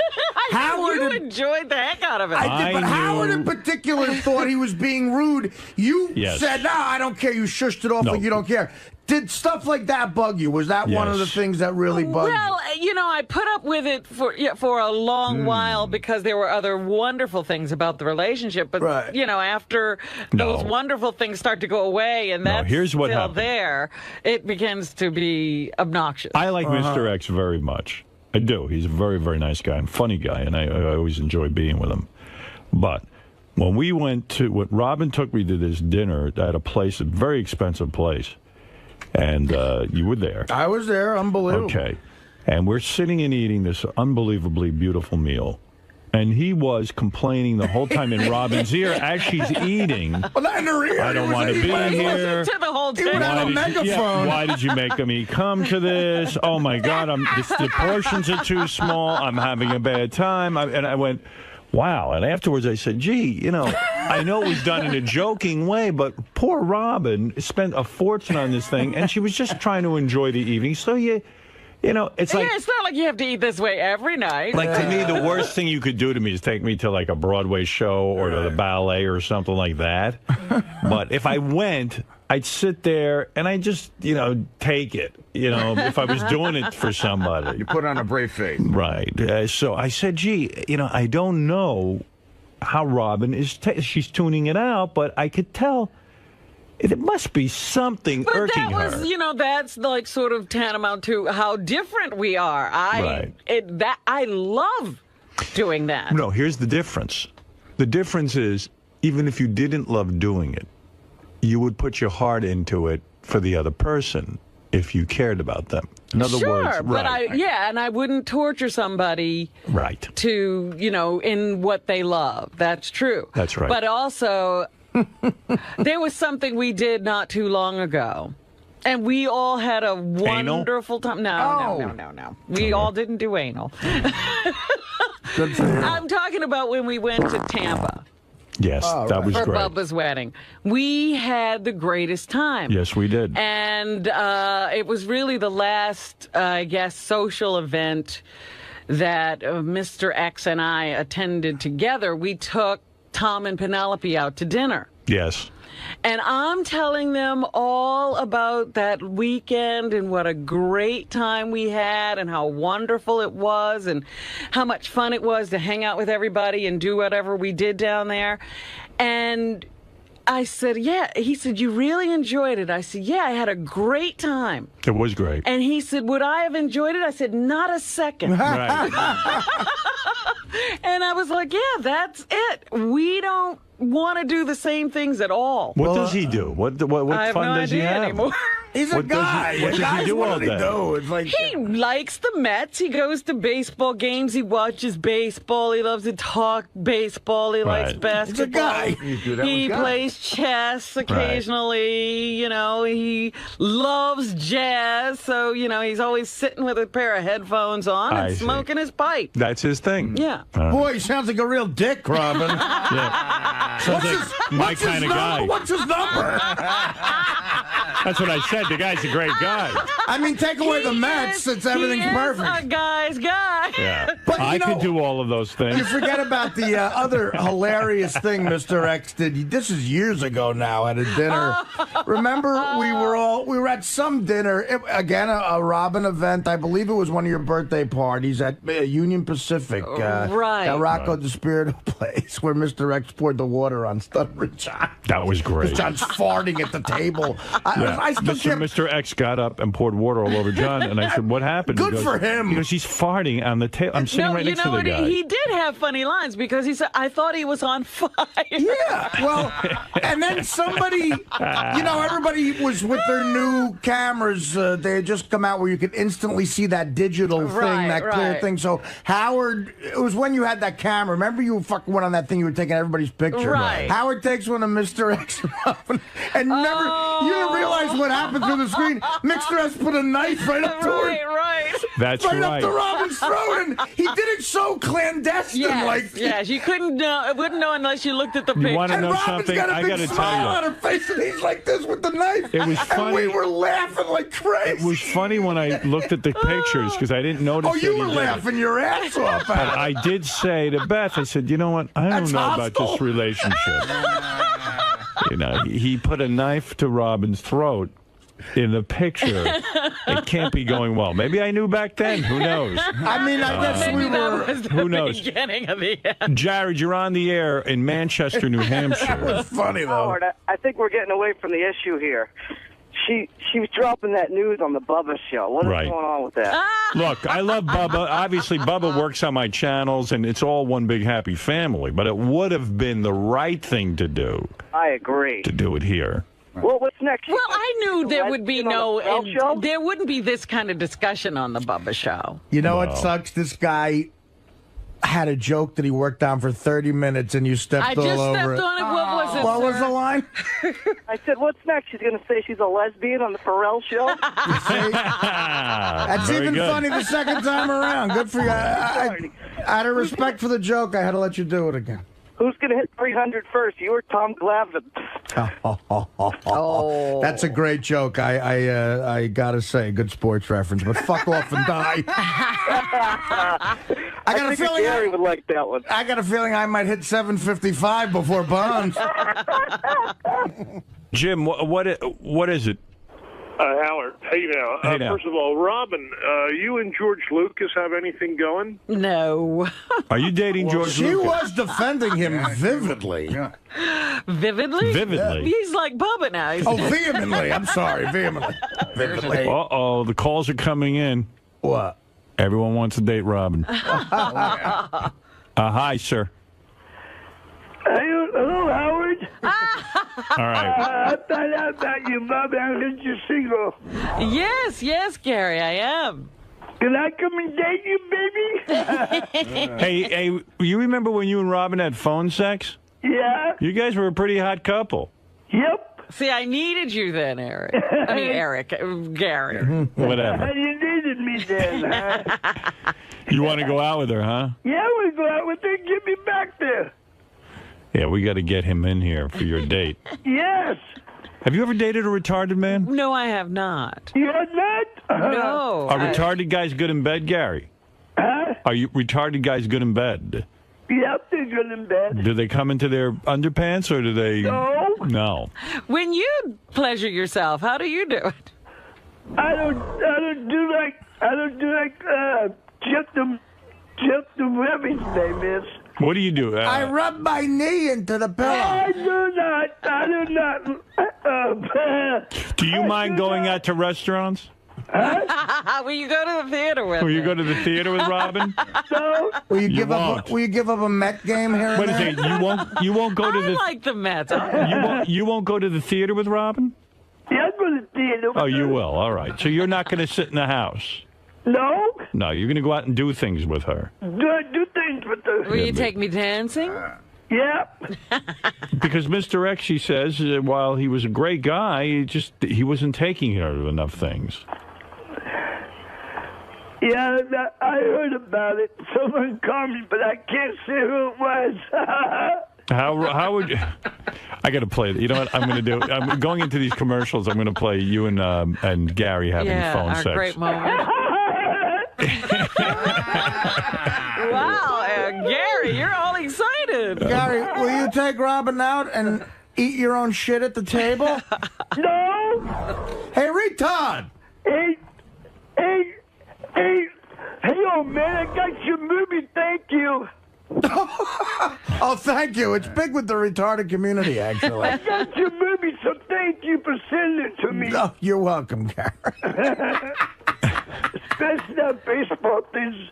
You enjoyed the heck out of it. I did, but Howard in particular thought he was being rude. You Yes. said, no, I don't care. You shushed it off like you don't care. Did stuff like that bug you? Was that one of the things that really bugged you? Well, you know, I put up with it for a long while because there were other wonderful things about the relationship. But, you know, after those wonderful things start to go away and that's here's what still happened. there, it begins to be obnoxious. I like Mr. X very much. I do. He's a very, very nice guy and funny guy, and I always enjoy being with him. But when we went to, Robin took me to this dinner at a place, a very expensive place, and you were there. I was there. Unbelievable. Okay. And we're sitting and eating this unbelievably beautiful meal. And he was complaining the whole time in Robin's ear as she's eating. Well, not in her ear. I don't want to be here. To the whole He would have a megaphone. Why did you make me come to this? Oh, my God. The portions are too small. I'm having a bad time. And I went, wow. And afterwards I said, gee, you know, I know it was done in a joking way, but poor Robin spent a fortune on this thing, and she was just trying to enjoy the evening. So you know, it's like... Yeah, it's not like you have to eat this way every night. Like, to me, the worst thing you could do to me is take me to, like, a Broadway show or to the ballet or something like that. But if I went, I'd sit there and I'd just, you know, take it, you know, if I was doing it for somebody. You put on a brave face. Right. So I said, gee, you know, I don't know how Robin is... she's tuning it out, but I could tell... It must be something irking her. But that was, you know, that's like sort of tantamount to how different we are. I love doing that. No, here's the difference. The difference is, even if you didn't love doing it, you would put your heart into it for the other person if you cared about them. In other words, but and I wouldn't torture somebody to, you know, in what they love. That's true. That's right. But also... there was something we did not too long ago, and we all had a wonderful time. No. We all didn't do anal. Good for you. I'm talking about when we went to Tampa. Yes, that was for great. Bubba's wedding. We had the greatest time. Yes, we did. And it was really the last, I guess, social event that Mr. X and I attended together. We took Tom and Penelope out to dinner. Yes. And I'm telling them all about that weekend and what a great time we had and how wonderful it was and how much fun it was to hang out with everybody and do whatever we did down there. And I said, yeah. He said, you really enjoyed it? I said, yeah, I had a great time. It was great. And he said, would I have enjoyed it? I said, not a second. Right. And I was like, yeah, that's it. We don't want to do the same things at all. What does he do? What fun does he have? Anymore. He's a guy. What does he do all day? It's like, he likes the Mets. He goes to baseball games. He watches baseball. He loves to talk baseball. He likes basketball. He's a guy. He plays chess occasionally. You know, he loves jazz. So, you know, he's always sitting with a pair of headphones on and smoking his pipe. That's his thing. Yeah. Boy, he sounds like a real dick, Robin. Sounds like my kind of guy. What's his number? That's what I said. The guy's a great guy. I mean, take away the Mets, everything's perfect. He's a guy's guy. Yeah. But, I could do all of those things. You forget about the other hilarious thing Mr. X did. This is years ago now at a dinner. Remember, we were at some dinner, again, a Robin event. I believe it was one of your birthday parties at Union Pacific. Right. At Rocco DiSpirito place where Mr. X poured the water on Stuttering John. That was great. John's farting at the table. I still can't. Mr. X got up and poured water all over John, and I said, "What happened?" Good for him. Because he's farting on the table. I'm sitting right next to the guy. He did have funny lines because he said, "I thought he was on fire." Yeah, well, and then somebody, everybody was with their new cameras. They had just come out where you could instantly see that digital thing, that clear thing. So Howard, it was when you had that camera. Remember, you fucking went on that thing. You were taking everybody's picture. Right. Howard takes one of Mr. X and never. You didn't realize what happened through the screen. Mr. X put a knife right up to her. Right. That's right up to Robin's throat, and he did it so clandestine. Yes, you wouldn't know unless you looked at the picture. You want to know Robin's something? got a I big got to smile tell you. on her face, and he's like this with the knife. It was funny. And we were laughing like crazy. It was funny when I looked at the pictures because I didn't notice. Oh, you were laughing your ass off. But I did say to Beth, I said, you know what? I don't know about this relationship. He put a knife to Robin's throat in the picture. It can't be going well. Maybe I knew back then. Who knows? I mean, I guess we were. Who knows? Beginning of the end. Jared, you're on the air in Manchester, New Hampshire. That was funny, though. Howard, I think we're getting away from the issue here. She was dropping that news on the Bubba show. What is going on with that? Look, I love Bubba. Obviously, Bubba works on my channels, and it's all one big happy family. But it would have been the right thing to do. I agree. To do it here. Well, what's next? Well, I knew there would be there wouldn't be this kind of discussion on the Bubba show. You know what sucks? This guy had a joke that he worked on for 30 minutes, and you stepped all over it. I just stepped on it. What was it, What was the line? I said, what's next? She's going to say she's a lesbian on the Pharrell show? That's even funny the second time around. Good for you. Out of respect for the joke, I had to let you do it again. Who's going to hit 300 first? You or Tom Glavine? That's a great joke. I gotta say, good sports reference, but fuck off and die. I got a feeling Gary would like that one. I got a feeling I might hit 755 before Bonds. Jim, what is it? Howard, hey now. First of all, Robin, you and George Lucas have anything going? No. Are you dating George Lucas? She was defending him vividly. Vividly? Vividly. He's like Bubba now. Vehemently. I'm sorry. Vehemently. Uh-oh, the calls are coming in. What? Everyone wants to date Robin. Hi, sir. Hello, Howard. All right. I found out about your mother. I heard you're single. Yes, Gary, I am. Can I come and date you, baby? Hey, you remember when you and Robin had phone sex? Yeah. You guys were a pretty hot couple. Yep. See, I needed you then, Eric. I mean, Gary. Whatever. You needed me then, huh? You want to go out with her, huh? Yeah, we go out with her. Get me back there. Yeah, we got to get him in here for your date. Yes. Have you ever dated a retarded man? No, I have not. You have not? No. Are retarded guys good in bed, Gary? Huh? Are you retarded guys good in bed? Yep, they're good in bed. Do they come into their underpants or do they? No. No. When you pleasure yourself, how do you do it? I don't do like Jeff the whatever his name is. What do you do? I rub my knee into the pillow. I do not. Do you mind going out to restaurants? Will you go to the theater with Will me? you go to the theater with Robin? No. Will you give up a Met game here? Wait a second. You won't go to the. I like the Mets. You won't go to the theater with Robin? Yeah, I'll go to the theater. Oh, you will. All right. So you're not going to sit in the house. No. No, you're going to go out and do things with her. Do things with her. Will you take me dancing? Yeah. Because Mr. X, she says, while he was a great guy, he wasn't taking her to enough things. Yeah, I heard about it. Someone called me, but I can't say who it was. How would you? I got to play it. You know what I'm going to do? I'm going into these commercials. I'm going to play you and Gary having phone sex. Great moment. Wow, Gary, you're all excited. Gary, will you take Robin out and eat your own shit at the table? No. Hey, retard. Hey, old man, I got your movie. Thank you. Oh, thank you. It's big with the retarded community, actually. I got your movie so thank you for sending it to me. No, you're welcome, Gary. Especially that baseball thing.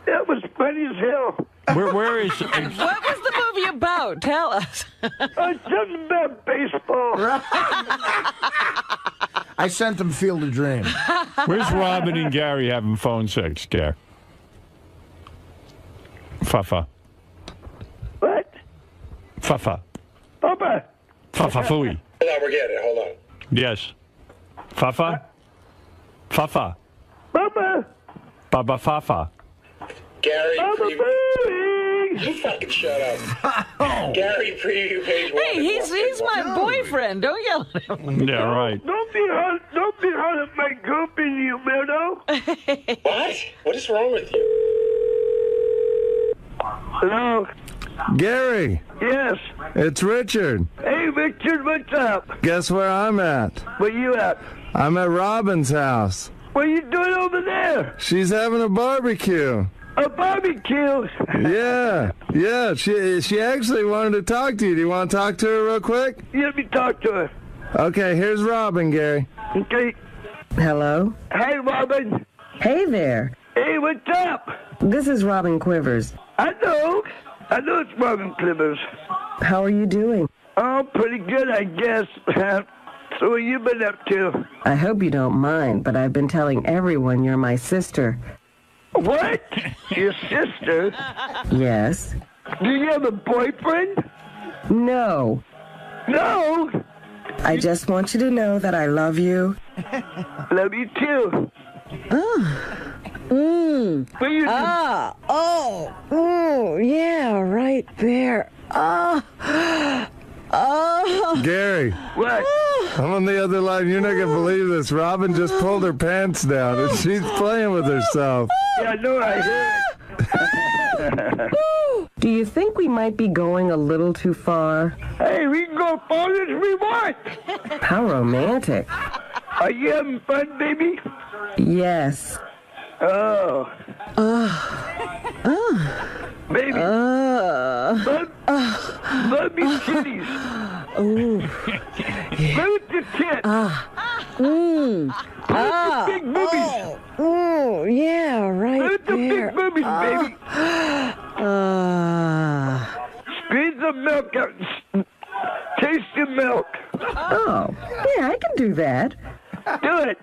That was funny as hell. Where is... What was the movie about? Tell us. Something about baseball. I sent him Field of Dreams. Where's Robin and Gary having phone sex, Gary? Fafa. What? Fafa. Papa. Fafa Fooey. No, we're getting it. Hold on. Yes. Fafa? Fafa. Papa. Baba Fafa. Gary, Papa you fucking shut up. Gary, preview page 1. Hey, he's my boyfriend. Don't yell at him. Yeah, right. Don't be hard at my gooping, you weirdo. What? What is wrong with you? Hello? Gary, Yes. it's Richard. Hey, Richard, what's up? Guess where I'm at? Where you at? I'm at Robin's house. What are you doing over there? She's having a barbecue. A barbecue? Yeah. She actually wanted to talk to you. Do you want to talk to her real quick? Let me talk to her. Okay, here's Robin, Gary. Okay. Hello? Hey, Robin. Hey there. Hey, what's up? This is Robin Quivers. I know it's Robin Quivers. How are you doing? Oh, pretty good, I guess. So what you been up to? I hope you don't mind, but I've been telling everyone you're my sister. What? Your sister? Yes. Do you have a boyfriend? No. No? I just want you to know that I love you. Love you too. What you Yeah, right there. Gary. What? I'm on the other line. You're not going to believe this. Robin just pulled her pants down, and she's playing with herself. Yeah, I know, I heard it. Do you think we might be going a little too far? Hey, we can go far as we want. How romantic. Are you having fun, baby? Yes. Oh. Baby. Love me titties. Ooh. Look at the tits. Big boobies. Oh, yeah, right Look at the there. big boobies, baby. Squeeze the milk out and taste the milk. Oh, yeah, I can do that. Do it.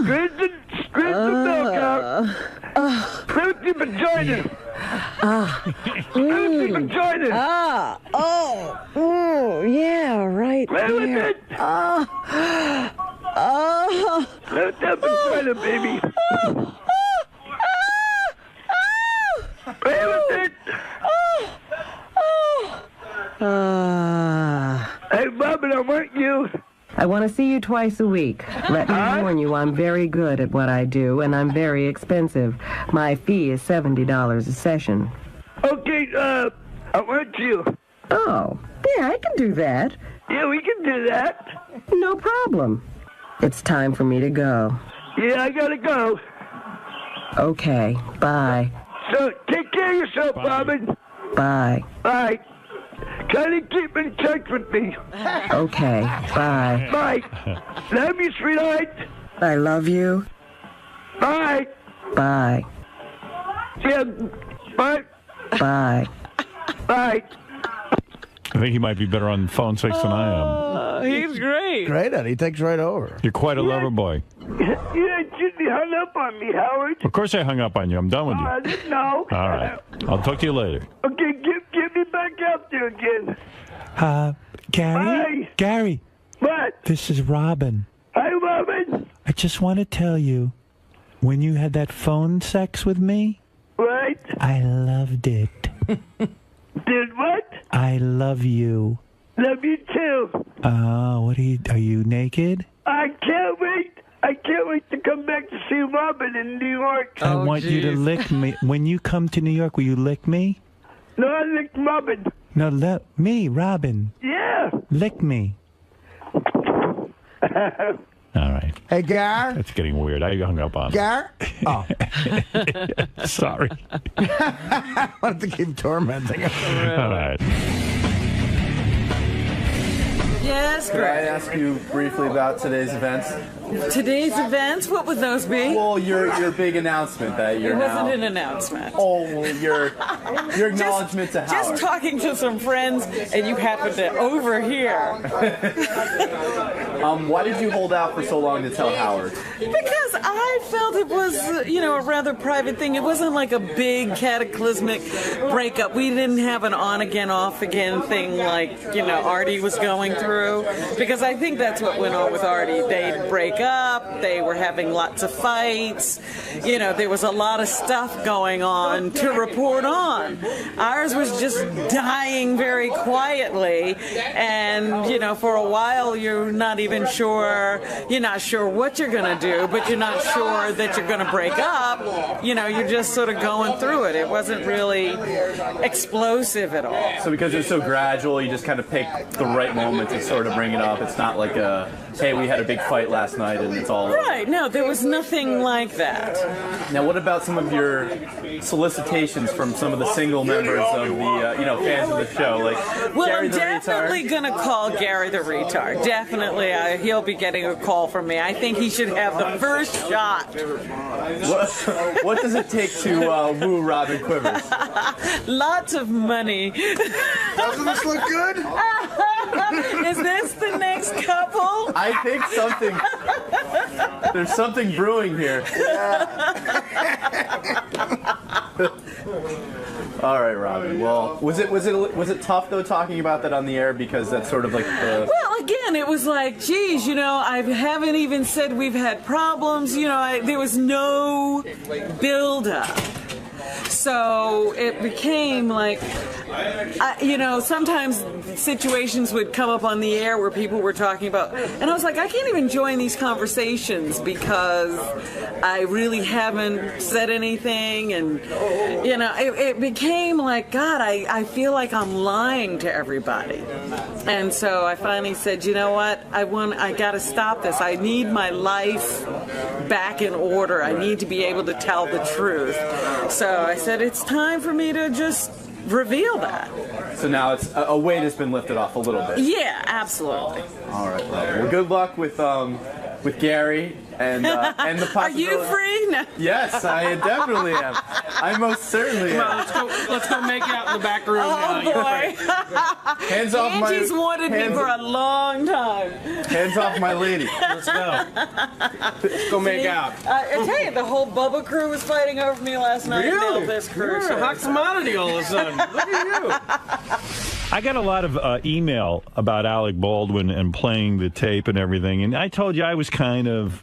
Squeeze the milk out. Play with your vagina. Play with your vagina. Yeah, right Play with there. it. Play with that vagina, baby. Play with it. Hey, Robin, I want you. I want to see you twice a week. Let me warn you, I'm very good at what I do, and I'm very expensive. My fee is $70 a session. Okay, I want you. Oh, yeah, I can do that. Yeah, we can do that. No problem. It's time for me to go. Yeah, I gotta go. Okay, bye. So, take care of yourself, Robin. Bye. Bye. Try to keep in touch with me. Okay, bye. Bye. Love you, sweetheart. I love you. Bye. Bye. Yeah, bye. Bye. Bye. I think he might be better on phone sex than I am. He's great. Great, Eddie. He takes right over. You're quite a lover boy. Yeah, you hung up on me, Howard. Of course I hung up on you. I'm done with you. I didn't know. All right. I'll talk to you later. Okay, get me back out there again. Gary? Hi. Gary. What? This is Robin. Hi, Robin. I just want to tell you, when you had that phone sex with me, Right? I loved it. Did what? I love you. Love you too. Are you naked? I can't wait. I can't wait to come back to see Robin in New York. I want you to lick me. When you come to New York, will you lick me? No, I licked Robin. No, me, Robin. Yeah. Lick me. All right. Hey, Gar. That's getting weird. I hung up on him. Gar? Oh. Sorry. I wanted to keep tormenting him. All right. Yes, Could I ask you briefly about today's events? Today's events? What would those be? Well, your big announcement that you're It wasn't now... an announcement. Oh, well, your acknowledgement to Howard. Just talking to some friends, and you happen to overhear. Why did you hold out for so long to tell Howard? Because I felt it was, a rather private thing. It wasn't like a big cataclysmic breakup. We didn't have an on-again, off-again thing like, Artie was going through. Because I think that's what went on with Artie. They'd break up. They were having lots of fights. There was a lot of stuff going on to report on. Ours was just dying very quietly. And, for a while, you're not even sure. You're not sure what you're going to do, but you're not sure that you're going to break up. You're just sort of going through it. It wasn't really explosive at all. So because it's so gradual, you just kind of pick the right moment to sort of bring it up. It's not like hey, we had a big fight last night and it's all... Right, no, there was nothing like that. Now, what about some of your solicitations from some of the single members of the, fans of the show? Like, well, Gary I'm the definitely going to call Gary the retard. Definitely, he'll be getting a call from me. I think he should have the first shot. What does it take to woo Robin Quivers? Lots of money. Doesn't this look good? Is this the next couple? I think there's something brewing here. All right, Robin. Well, was it tough though talking about that on the air, because that's sort of like the... Well, again, it was like, geez, I haven't even said we've had problems. There was no build-up. So it became like, sometimes situations would come up on the air where people were talking about, and I was like, I can't even join these conversations because I really haven't said anything, and it became like, God, I feel like I'm lying to everybody. And so I finally said, you know what, I got to stop this. I need my life back in order. I need to be able to tell the truth. So I said, it's time for me to just reveal that. So now it's a weight has been lifted off a little bit. Yeah, absolutely. All right, well, good luck with Gary and the possibility. Are you free? No. Yes, I definitely am. I most certainly am. Come on, let's go make out in the back room. Oh boy! Hands off my. Angie's wanted me for a long time. Hands off my lady. Let's go. Let's go make out. I tell you, the whole Bubba crew was fighting over me last night. Really? This crew. You're a hot commodity all of a sudden. Look at you. I got a lot of email about Alec Baldwin and playing the tape and everything, and I told you I was kind of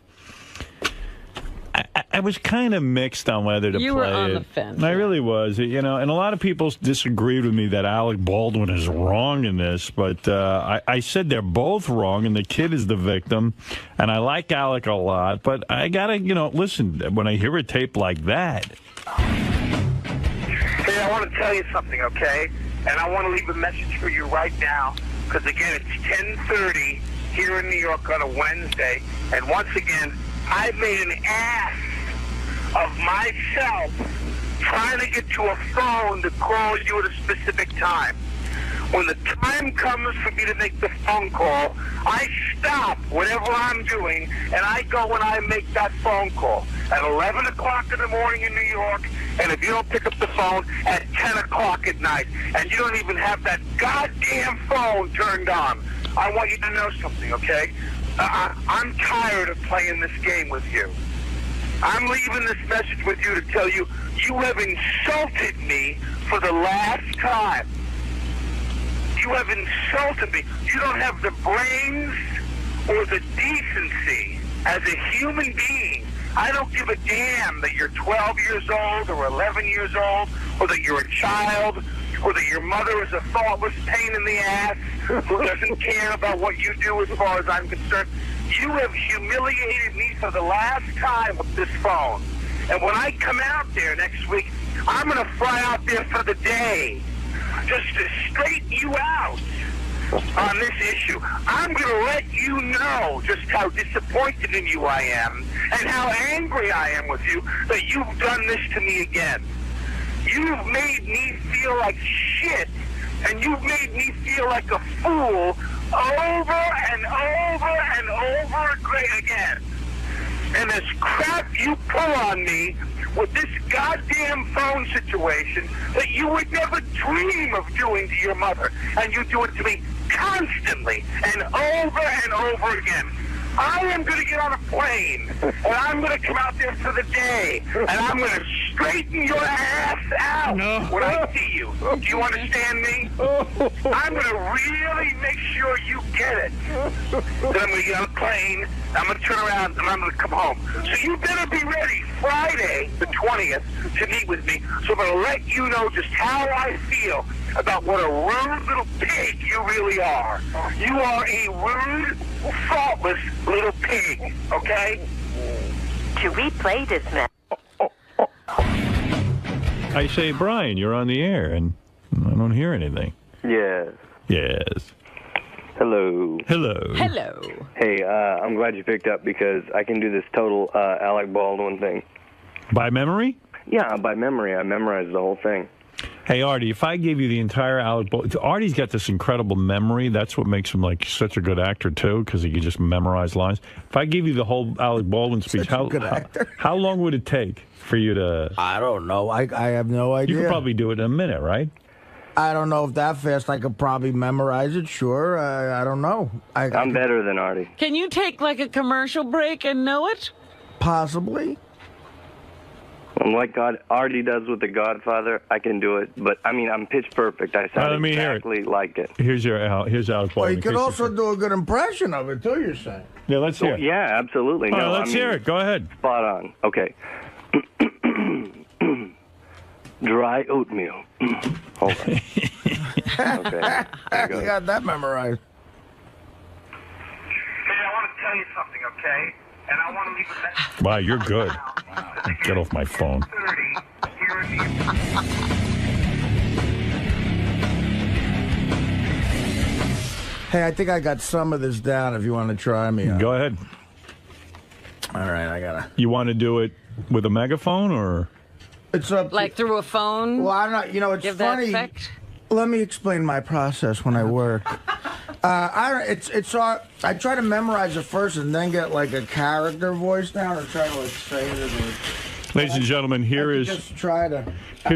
mixed on whether to play it. You were on the fence. I really was, and a lot of people disagreed with me that Alec Baldwin is wrong in this, but I said they're both wrong, and the kid is the victim, and I like Alec a lot, but I gotta, listen, when I hear a tape like that. Hey, I want to tell you something, okay? And I want to leave a message for you right now, because again, it's 10:30 here in New York on a Wednesday, and once again, I made an ass of myself trying to get to a phone to call you at a specific time. When the time comes for me to make the phone call, I stop whatever I'm doing, and I go and I make that phone call at 11 o'clock in the morning in New York, and if you don't pick up the phone, at 10 o'clock at night, and you don't even have that goddamn phone turned on. I want you to know something, okay? I'm tired of playing this game with you. I'm leaving this message with you to tell you, you have insulted me for the last time. You have insulted me. You don't have the brains or the decency as a human being. I don't give a damn that you're 12 years old or 11 years old, or that you're a child, or that your mother is a thoughtless pain in the ass who doesn't care about what you do as far as I'm concerned. You have humiliated me for the last time with this phone. And when I come out there next week, I'm going to fly out there for the day just to straighten you out on this issue. I'm going to let you know just how disappointed in you I am and how angry I am with you that you've done this to me again. You've made me feel like shit, and you've made me feel like a fool over and over and over again. And this crap you pull on me with this goddamn phone situation that you would never dream of doing to your mother. And you do it to me constantly and over again. I am going to get on a plane, and I'm going to come out there for the day, and I'm going to straighten your ass out when I see you. Do you understand me? I'm going to really make sure you get it. Then I'm going to get on a plane, I'm going to turn around, and I'm going to come home. So you better be ready Friday, the 20th, to meet with me. So I'm going to let you know just how I feel about what a rude little pig you really are. You are a rude, faultless little pig, okay? To replay this message. I say, Brian, you're on the air, and I don't hear anything. Yes. Yes. Hello. Hello. Hello. Hey, I'm glad you picked up because I can do this total Alec Baldwin thing. By memory? Yeah, by memory. I memorized the whole thing. Hey, Artie, if I gave you the entire Alec Baldwin... Artie's got this incredible memory. That's what makes him like such a good actor, too, because he can just memorize lines. If I gave you the whole Alec Baldwin speech, how long would it take for you to... I don't know. I have no idea. You could probably do it in a minute, right? I don't know if that fast I could probably memorize it. Sure. I don't know. I'm better than Artie. Can you take like a commercial break and know it? Possibly. I'm like Artie does with The Godfather. I can do it, but I mean, I'm pitch perfect. I sound exactly like it. Here's Alec Baldwin. Well, you could also do a good impression of it too. You're saying? Yeah, let's hear it. Yeah, absolutely. No, let's hear it. Go ahead. Spot on. Okay. Dry oatmeal. Hold on. Okay. You got that memorized. Hey, I want to tell you something, okay? And I want to leave a message. Wow, you're good. Get off my phone. Hey, I think I got some of this down if you want to try me. Go ahead. All right, I got to... You want to do it with a megaphone or... It's up like through a phone? Well, I'm not, it's Give funny. That effect? Let me explain my process when I work. I try to memorize it first and then get like a character voice down or try to like say it. Ladies and gentlemen, here's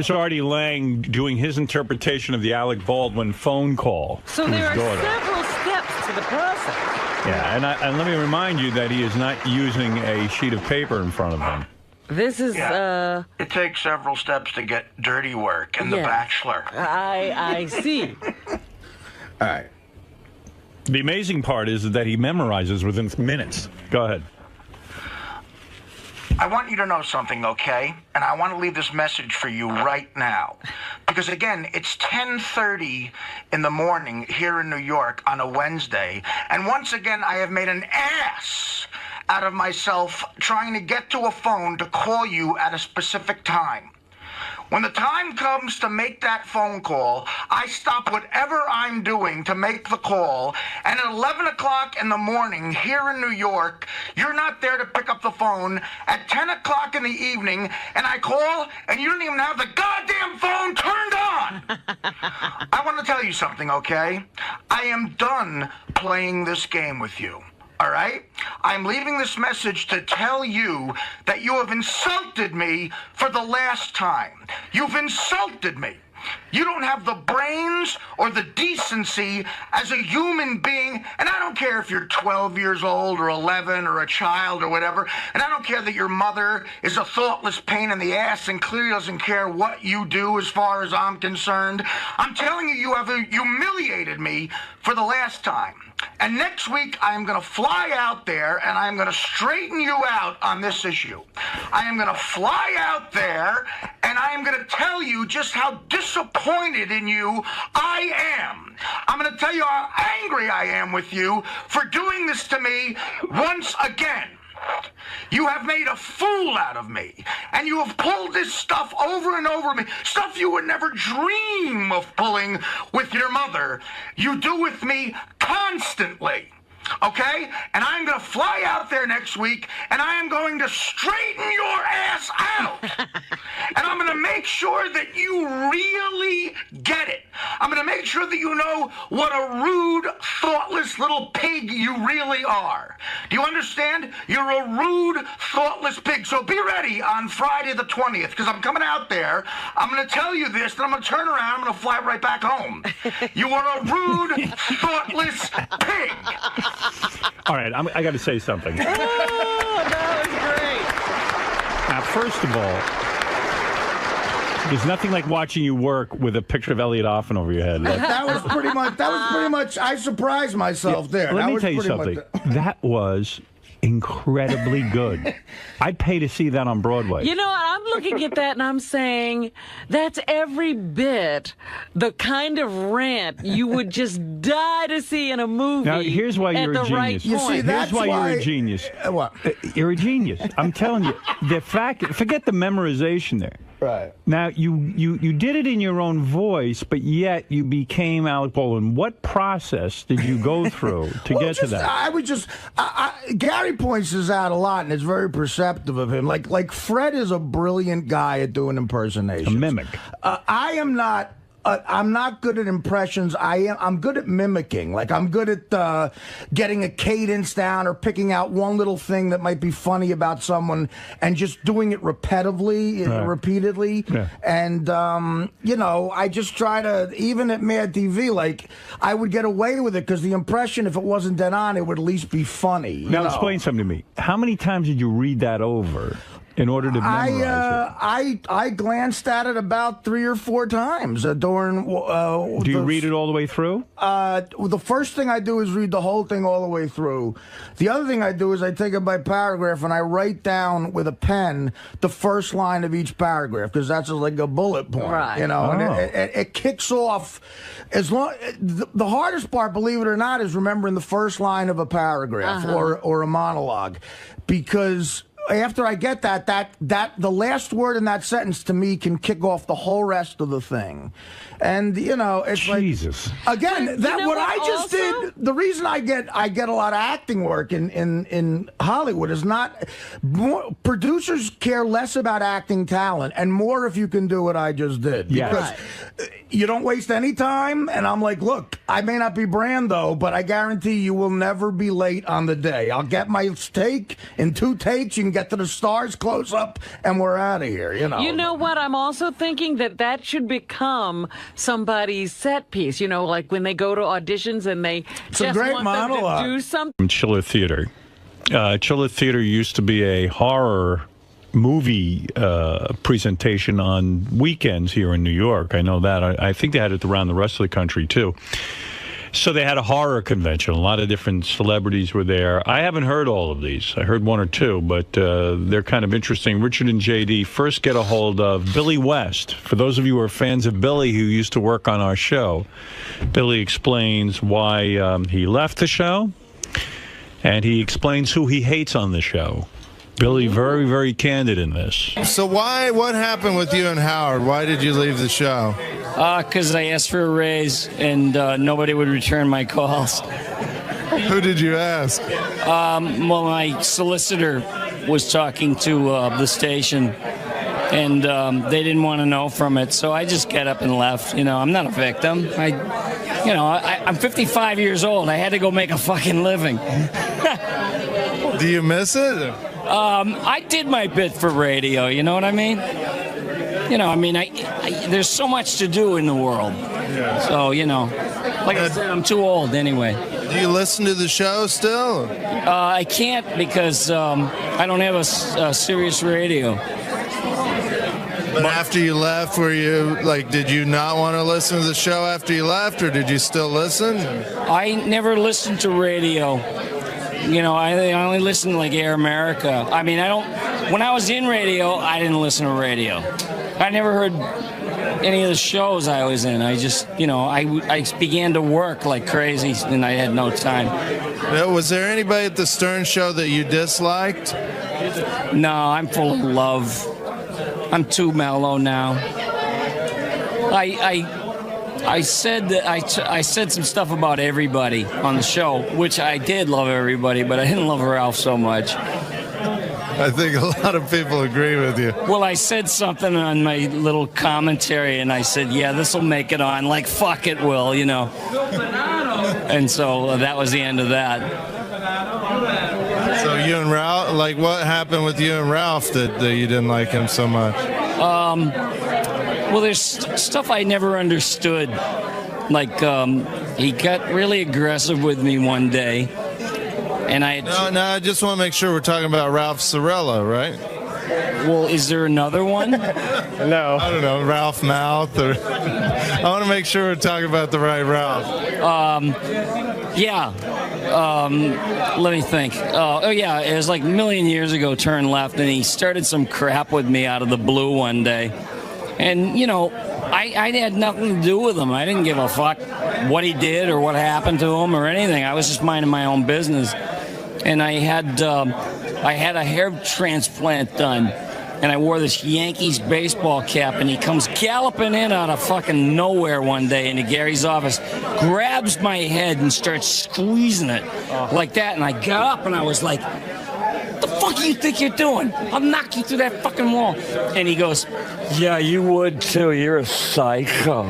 Artie Lange doing his interpretation of the Alec Baldwin phone call. So there are several steps to the process. Yeah, and let me remind you that he is not using a sheet of paper in front of him. This is, It takes several steps to get dirty work in The Bachelor. I see. All right. The amazing part is that he memorizes within minutes. Go ahead. I want you to know something, okay? And I want to leave this message for you right now. Because, again, it's 10:30 in the morning here in New York on a Wednesday. And once again, I have made an ass out of myself trying to get to a phone to call you at a specific time. When the time comes to make that phone call, I stop whatever I'm doing to make the call, and at 11 o'clock in the morning here in New York, you're not there to pick up the phone. At 10 o'clock in the evening, and I call, and you don't even have the goddamn phone turned on! I want to tell you something, okay? I am done playing this game with you. All right? I'm leaving this message to tell you that you have insulted me for the last time. You've insulted me. You don't have the brains or the decency as a human being, and I don't care if you're 12 years old or 11 or a child or whatever, and I don't care that your mother is a thoughtless pain in the ass and clearly doesn't care what you do as far as I'm concerned. I'm telling you, you have humiliated me for the last time. And next week, I am going to fly out there, and I am going to straighten you out on this issue. I am going to fly out there, and I am going to tell you just how disappointed in you I am. I'm going to tell you how angry I am with you for doing this to me once again. You have made a fool out of me, and you have pulled this stuff over and over me, stuff you would never dream of pulling with your mother. You do with me constantly. okay? And I'm going to fly out there next week, and I am going to straighten your ass out. And I'm going to make sure that you really get it. I'm going to make sure that you know what a rude, thoughtless little pig you really are. Do you understand? You're a rude, thoughtless pig. So be ready on Friday the 20th, because I'm coming out there. I'm going to tell you this, then I'm going to turn around. I'm going to fly right back home. You are a rude, thoughtless pig. All right, I got to say something. Oh, that was great. Now, first of all, there's nothing like watching you work with a picture of Elliot Offen over your head. That was pretty much. I surprised myself there. Let That me was tell you pretty much something. That was incredibly good. I'd pay to see that on Broadway. You know what? I'm looking at that and I'm saying that's every bit the kind of rant you would just die to see in a movie. Now, here's why you're a genius. You see, that's here's why you're a genius. What? You're a genius. I'm telling you. The fact, forget the memorization there. Right. Now, you did it in your own voice, but yet you became Alec Baldwin. What process did you go through to get to that? I would just... Gary points this out a lot, and it's very perceptive of him. Like Fred is a brilliant guy at doing impersonations. A mimic. I am not... I'm not good at impressions. I'm good at mimicking. Like, I'm good at getting a cadence down or picking out one little thing that might be funny about someone and just doing it repeatedly. Yeah. And, you know, I just try to, even at Mad TV, like, I would get away with it because the impression, if it wasn't dead on, it would at least be funny. Now, explain something to me. How many times did you read that over in order to memorize it? I glanced at it about 3 or 4 times during. Do you read it all the way through? The first thing I do is read the whole thing all the way through. The other thing I do is I take it by paragraph and I write down with a pen the first line of each paragraph because that's just like a bullet point, right? You know, and it kicks off. As long the hardest part, believe it or not, is remembering the first line of a paragraph or a monologue, because after I get that the last word in that sentence to me can kick off the whole rest of the thing. And you know, it's Jesus. Like, again, that you know what I just did. The reason I get a lot of acting work in Hollywood is not producers care less about acting talent and more if you can do what I just did. Because you don't waste any time. And I'm like, look, I may not be Brando, but I guarantee you will never be late on the day. I'll get my take in 2 takes. You can get to the stars close up, and we're out of here. You know. You know what? I'm also thinking that should become somebody's set piece. You know, like when they go to auditions and they just want them to do something. Chiller Theater. Chiller Theater used to be a horror movie presentation on weekends here in New York. I know that. I think they had it around the rest of the country, too. So they had a horror convention. A lot of different celebrities were there. I haven't heard all of these. I heard 1 or 2, but they're kind of interesting. Richard and JD first get a hold of Billy West. For those of you who are fans of Billy, who used to work on our show, Billy explains why he left the show, and he explains who he hates on the show. Billy, very, very candid in this. So what happened with you and Howard? Why did you leave the show? Because I asked for a raise and nobody would return my calls. Who did you ask? Well, my solicitor was talking to the station, and they didn't want to know from it, so I just got up and left. You know, I'm not a victim. I'm 55 years old. I had to go make a fucking living. Do you miss it? I did my bit for radio, you know what I mean? You know, I mean, there's so much to do in the world. Yeah. So, you know, like I said, I'm too old anyway. Do you listen to the show still? I can't because I don't have a Sirius radio. But after you left, were you, like, did you not want to listen to the show after you left, or did you still listen? I never listened to radio. You know, I only listen to, like, Air America. I mean, when I was in radio, I didn't listen to radio. I never heard any of the shows I was in. I just, you know, I began to work like crazy, and I had no time. Was there anybody at the Stern Show that you disliked? No, I'm full of love. I'm too mellow now. I said that I said some stuff about everybody on the show, which I did love everybody, but I didn't love Ralph so much. I think a lot of people agree with you. Well, I said something on my little commentary, and I said, yeah, this will make it on. Like, fuck it will, you know. And so that was the end of that. So you and Ralph, like, what happened with you and Ralph that you didn't like him so much? Well, there's stuff I never understood. Like, he got really aggressive with me one day. And No, I just want to make sure we're talking about Ralph Cirella, right? Well, is there another one? No. I don't know, Ralph Mouth, or... I want to make sure we're talking about the right Ralph. Yeah. Let me think. Oh, yeah, it was like a million years ago, turned left, and he started some crap with me out of the blue one day. And, you know, I had nothing to do with him. I didn't give a fuck what he did or what happened to him or anything. I was just minding my own business. And I had a hair transplant done, and I wore this Yankees baseball cap, and he comes galloping in out of fucking nowhere one day into Gary's office, grabs my head and starts squeezing it like that. And I got up and I was like, the fuck do you think you're doing? I'll knock you through that fucking wall. And he goes, yeah, you would too. You're a psycho.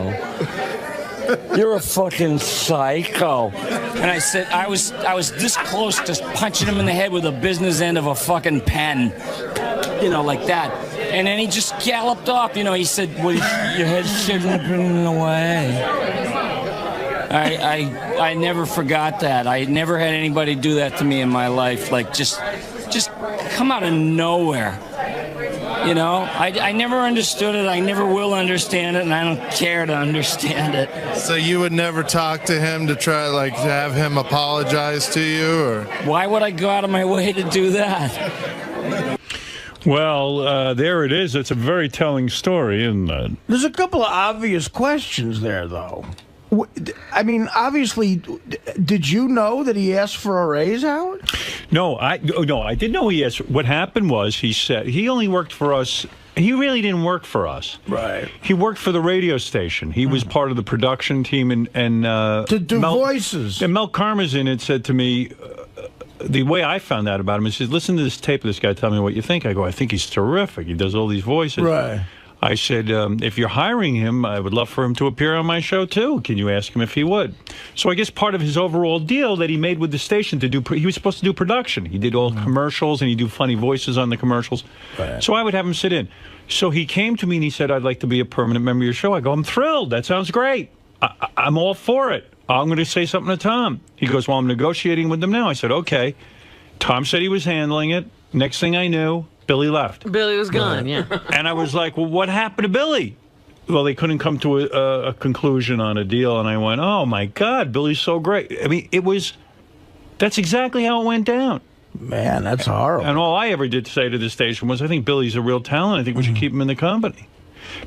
You're a fucking psycho. And I said, I was this close to punching him in the head with the business end of a fucking pen. You know, like that. And then he just galloped off. You know, he said, well, your head shouldn't have been in the way. I never forgot that. I never had anybody do that to me in my life. Like, just come out of nowhere. You know, I never understood it. I never will understand it, and I don't care to understand it. So you would never talk to him to try, like, to have him apologize to you, or? Why would I go out of my way to do that? Well, there it is. It's a very telling story, isn't it? There's a couple of obvious questions there, though. I mean, obviously, did you know that he asked for a raise, Howard? No, I didn't know he asked. What happened was he said he only worked for us. He really didn't work for us. Right. He worked for the radio station. He was part of the production team, and to do voices. And Mel Karmazin had said to me, the way I found out about him, he says, listen to this tape of this guy, tell me what you think. I go, I think he's terrific. He does all these voices. Right. I said, if you're hiring him, I would love for him to appear on my show, too. Can you ask him if he would? So I guess part of his overall deal that he made with the station to do, he was supposed to do production. He did all commercials, and he'd do funny voices on the commercials. Right. So I would have him sit in. So he came to me, and he said, I'd like to be a permanent member of your show. I go, I'm thrilled. That sounds great. I'm all for it. I'm going to say something to Tom. He goes, well, I'm negotiating with them now. I said, okay. Tom said he was handling it. Next thing I knew, Billy left. Billy was gone, yeah. And I was like, well, what happened to Billy? Well, they couldn't come to a conclusion on a deal. And I went, oh, my God, Billy's so great. I mean, that's exactly how it went down. Man, that's horrible. And all I ever did say to the station was, I think Billy's a real talent. I think we should keep him in the company.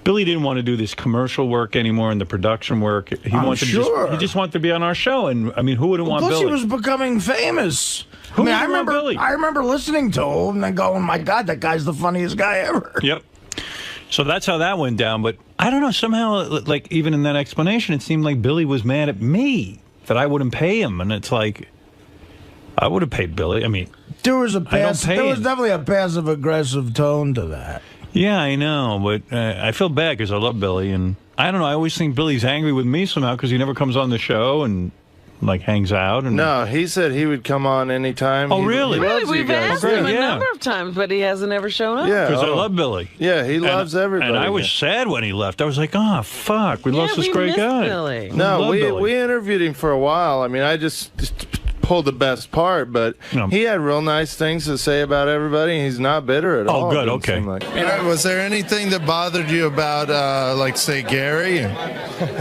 Billy didn't want to do this commercial work anymore and the production work. He just wanted to be on our show. And, I mean, who wouldn't want Billy? Plus, he was becoming famous. I remember listening to him and going, my God, that guy's the funniest guy ever. Yep. So that's how that went down. But I don't know, somehow, like, even in that explanation, it seemed like Billy was mad at me that I wouldn't pay him. And it's like, I would have paid Billy. I mean, there was definitely a passive-aggressive tone to that. Yeah, I know. But I feel bad because I love Billy. And I don't know, I always think Billy's angry with me somehow because he never comes on the show and like hangs out. And no, he said he would come on anytime. Oh, really? We've asked him a number of times, but he hasn't ever shown up. Yeah, because I love Billy. Yeah, he loves everybody. And I was sad when he left. I was like, oh, fuck, we lost this great guy. Billy. No, we interviewed him for a while. I mean, I just pulled the best part, but he had real nice things to say about everybody. He's not bitter at all. Oh, good, okay. Was there anything that bothered you about, like, say, Gary?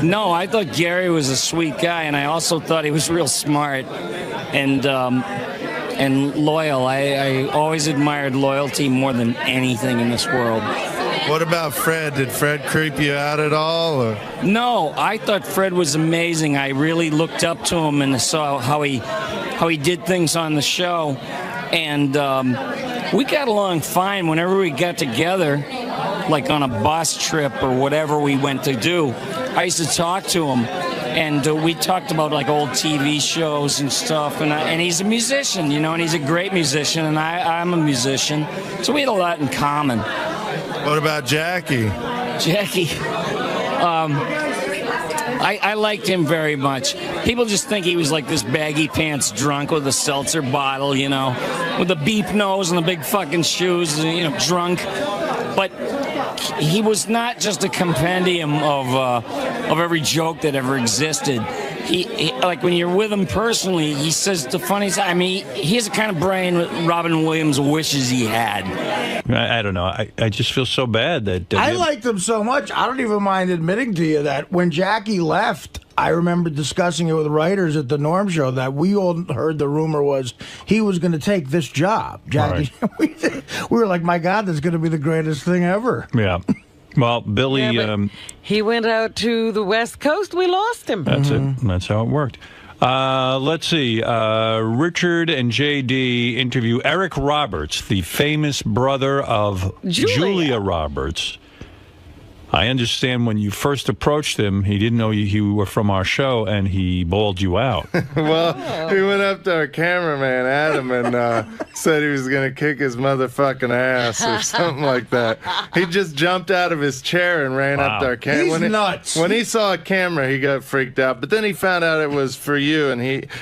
No, I thought Gary was a sweet guy, and I also thought he was real smart and loyal. I always admired loyalty more than anything in this world. What about Fred? Did Fred creep you out at all? Or? No, I thought Fred was amazing. I really looked up to him and saw how he did things on the show. And we got along fine whenever we got together. like on a bus trip or whatever we went to do, I used to talk to him. And we talked about like old TV shows and stuff, and he's a musician, you know, and he's a great musician, and I'm a musician, so we had a lot in common. What about Jackie? Jackie, I liked him very much. People just think he was like this baggy pants drunk with a seltzer bottle, you know, with the beep nose and the big fucking shoes, you know, drunk. But he was not just a compendium of every joke that ever existed. He like when you're with him personally, he says the funniest. I mean, he has the kind of brain Robin Williams wishes he had. I don't know. I just feel so bad that I liked him so much. I don't even mind admitting to you that when Jackie left, I remember discussing it with writers at the Norm Show that we all heard the rumor was he was going to take this job. Jackie, right. we were like, my God, that's going to be the greatest thing ever. Yeah. Well, Billy... Yeah, he went out to the West Coast. We lost him. That's it. That's how it worked. Let's see. Richard and J.D. interview Eric Roberts, the famous brother of Julia Roberts. I understand when you first approached him, he didn't know you were from our show, and he bawled you out. Well, he went up to our cameraman, Adam, and said he was going to kick his motherfucking ass or something like that. He just jumped out of his chair and ran up to our camera. He's nuts. When he saw a camera, he got freaked out. But then he found out it was for you, and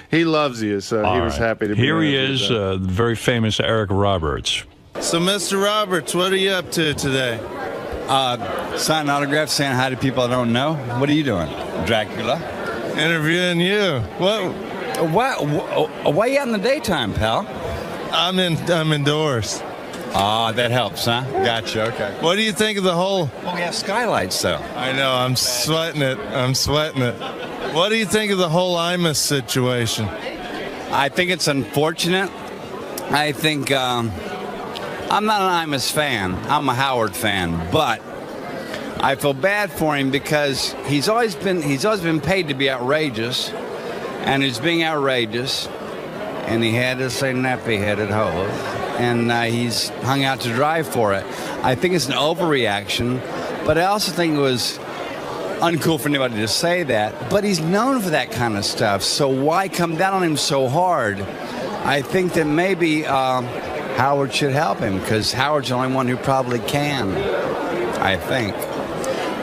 he loves you, so he was happy to be here. He is, the very famous Eric Roberts. So, Mr. Roberts, what are you up to today? Signing autographs, saying hi to people I don't know. What are you doing, Dracula? Interviewing you. What? Why are you out in the daytime, pal? I'm indoors. Ah, that helps, huh? Gotcha. Okay. What do you think of the whole? Well, we have skylights, though. I know. I'm sweating it. What do you think of the whole 𝗦𝗵cie situation? I think it's unfortunate. I think. I'm not an 𝗦𝗵cie fan. I'm a Howard fan, but I feel bad for him because he's always been paid to be outrageous, and he's being outrageous, and he had to say nappy-headed hose, and he's hung out to dry for it. I think it's an overreaction, but I also think it was uncool for anybody to say that. But he's known for that kind of stuff, so why come down on him so hard? I think that maybe. Howard should help him because Howard's the only one who probably can, I think.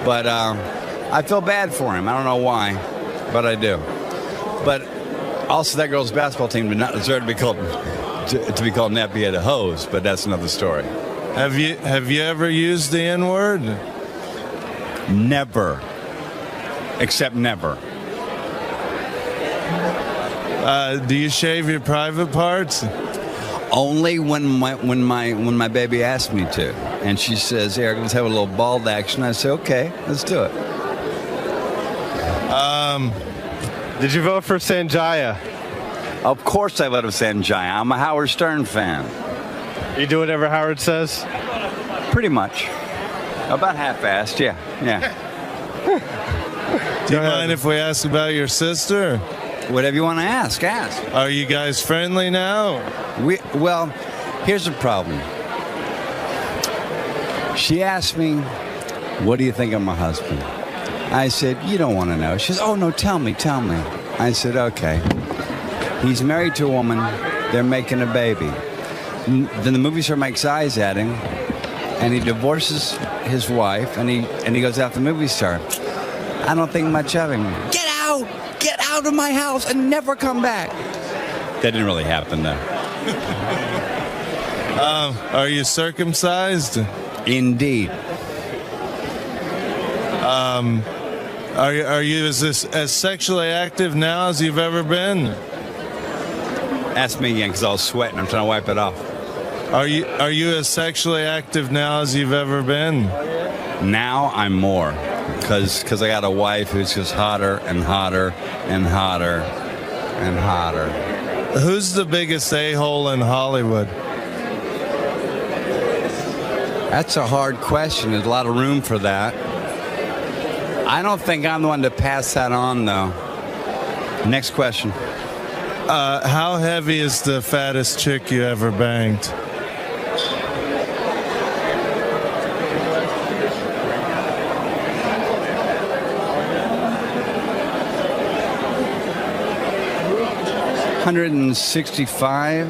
But I feel bad for him. I don't know why, but I do. But also, that girls' basketball team did not deserve to be called nappy-headed hose, but that's another story. Have you ever used the N-word? Never. Except never. Do you shave your private parts? Only when my baby asked me to, and she says, "Eric, let's have a little bald action." I say, "Okay, let's do it." Did you vote for Sanjaya? Of course I voted for Sanjaya. I'm a Howard Stern fan. You do whatever Howard says? Pretty much. About half-assed, yeah. Do you mind if we ask about your sister? Whatever you want to ask. Are you guys friendly now? Well, here's the problem. She asked me, "What do you think of my husband?" I said, "You don't want to know." She says, "Oh, no, tell me. I said, "Okay. He's married to a woman. They're making a baby." Then the movie star makes eyes at him, and he divorces his wife, and he goes after the movie star. I don't think much of him. Get out of my house and never come back. That didn't really happen, though. Are you circumcised? Indeed. Are you as sexually active now as you've ever been? Ask me again, because I was sweating. I'm trying to wipe it off. Are you as sexually active now as you've ever been? Now I'm more. Because I got a wife who's just hotter and hotter and hotter and hotter. Who's the biggest a-hole in Hollywood? That's a hard question. There's a lot of room for that. I don't think I'm the one to pass that on, though. Next question. How heavy is the fattest chick you ever banged? 165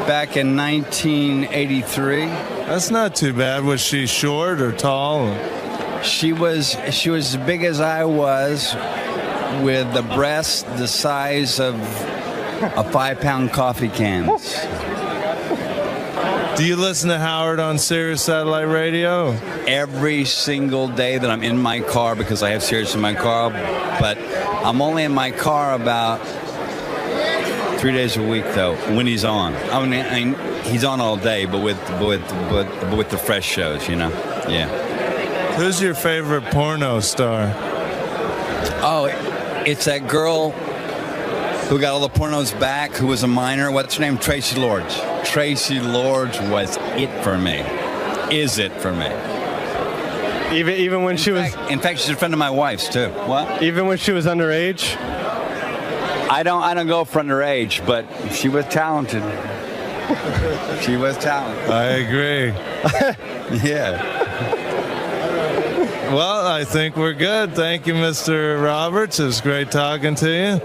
back in 1983. That's not too bad. Was she short or tall? She was as big as I was, with the breast the size of a 5-pound coffee can. Do you listen to Howard on Sirius Satellite Radio? Every single day that I'm in my car, because I have Sirius in my car, but I'm only in my car about 3 days a week, though, when he's on. I mean he's on all day, but with the fresh shows, you know. Yeah. Who's your favorite porno star? Oh, it's that girl who got all the pornos back, who was a minor. What's her name? Tracy Lords. Tracy Lords was it for me. Is it for me? Even when she was... In fact, she's a friend of my wife's, too. What? Even when she was underage? I don't go for underage, but she was talented. She was talented. I agree. Yeah. Well, I think we're good. Thank you, Mr. Roberts. It was great talking to you.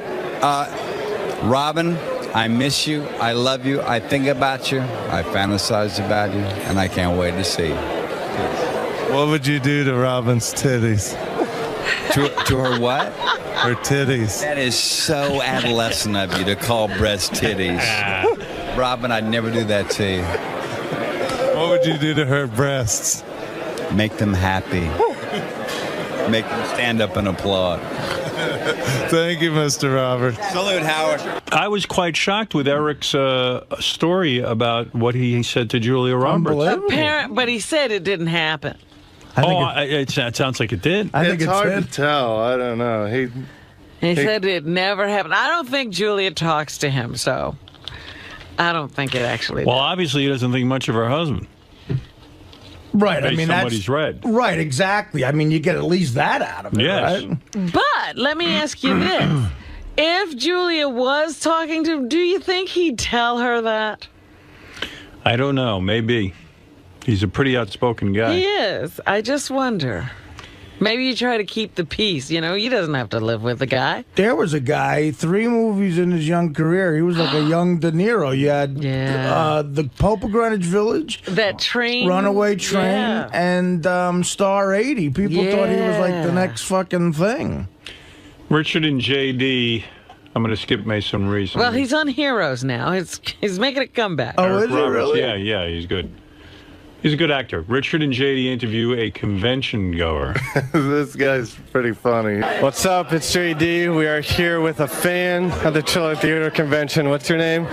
Robin, I miss you. I love you. I think about you. I fantasize about you. And I can't wait to see you. What would you do to Robin's titties? To her what? Her titties. That is so adolescent of you to call breast titties. Robin, I'd never do that to you. What would you do to her breasts? Make them happy. Make them stand up and applaud. Thank you, Mr. Roberts. Salute, Howard. I was quite shocked with Eric's story about what he said to Julia Roberts. But he said it didn't happen. It sounds like it did. I think it's hard to tell. I don't know. He said it never happened. I don't think Julia talks to him, so I don't think it actually Well, did. obviously he doesn't think much of her husband. Right, I Based mean on that's what he's read. Right, exactly. I mean, you get at least that out of it, Yes. right? But let me ask you this. If Julia was talking to him, do you think he'd tell her that? I don't know. Maybe. He's a pretty outspoken guy. He is. I just wonder. Maybe you try to keep the peace. You know, he doesn't have to live with the guy. There was a guy, 3 movies in his young career. He was like a young De Niro. You had the Pope of Greenwich Village, that train, Runaway Train, and Star 80. People thought he was like the next fucking thing. Richard and J.D. I'm going to skip Mason Reese. Well, he's on Heroes now. He's making a comeback. Eric Roberts. Yeah, he's good. He's a good actor. Richard and J.D. interview a convention goer. This guy's pretty funny. What's up? It's JD. We are here with a fan at the Chiller Theater Convention. What's your name?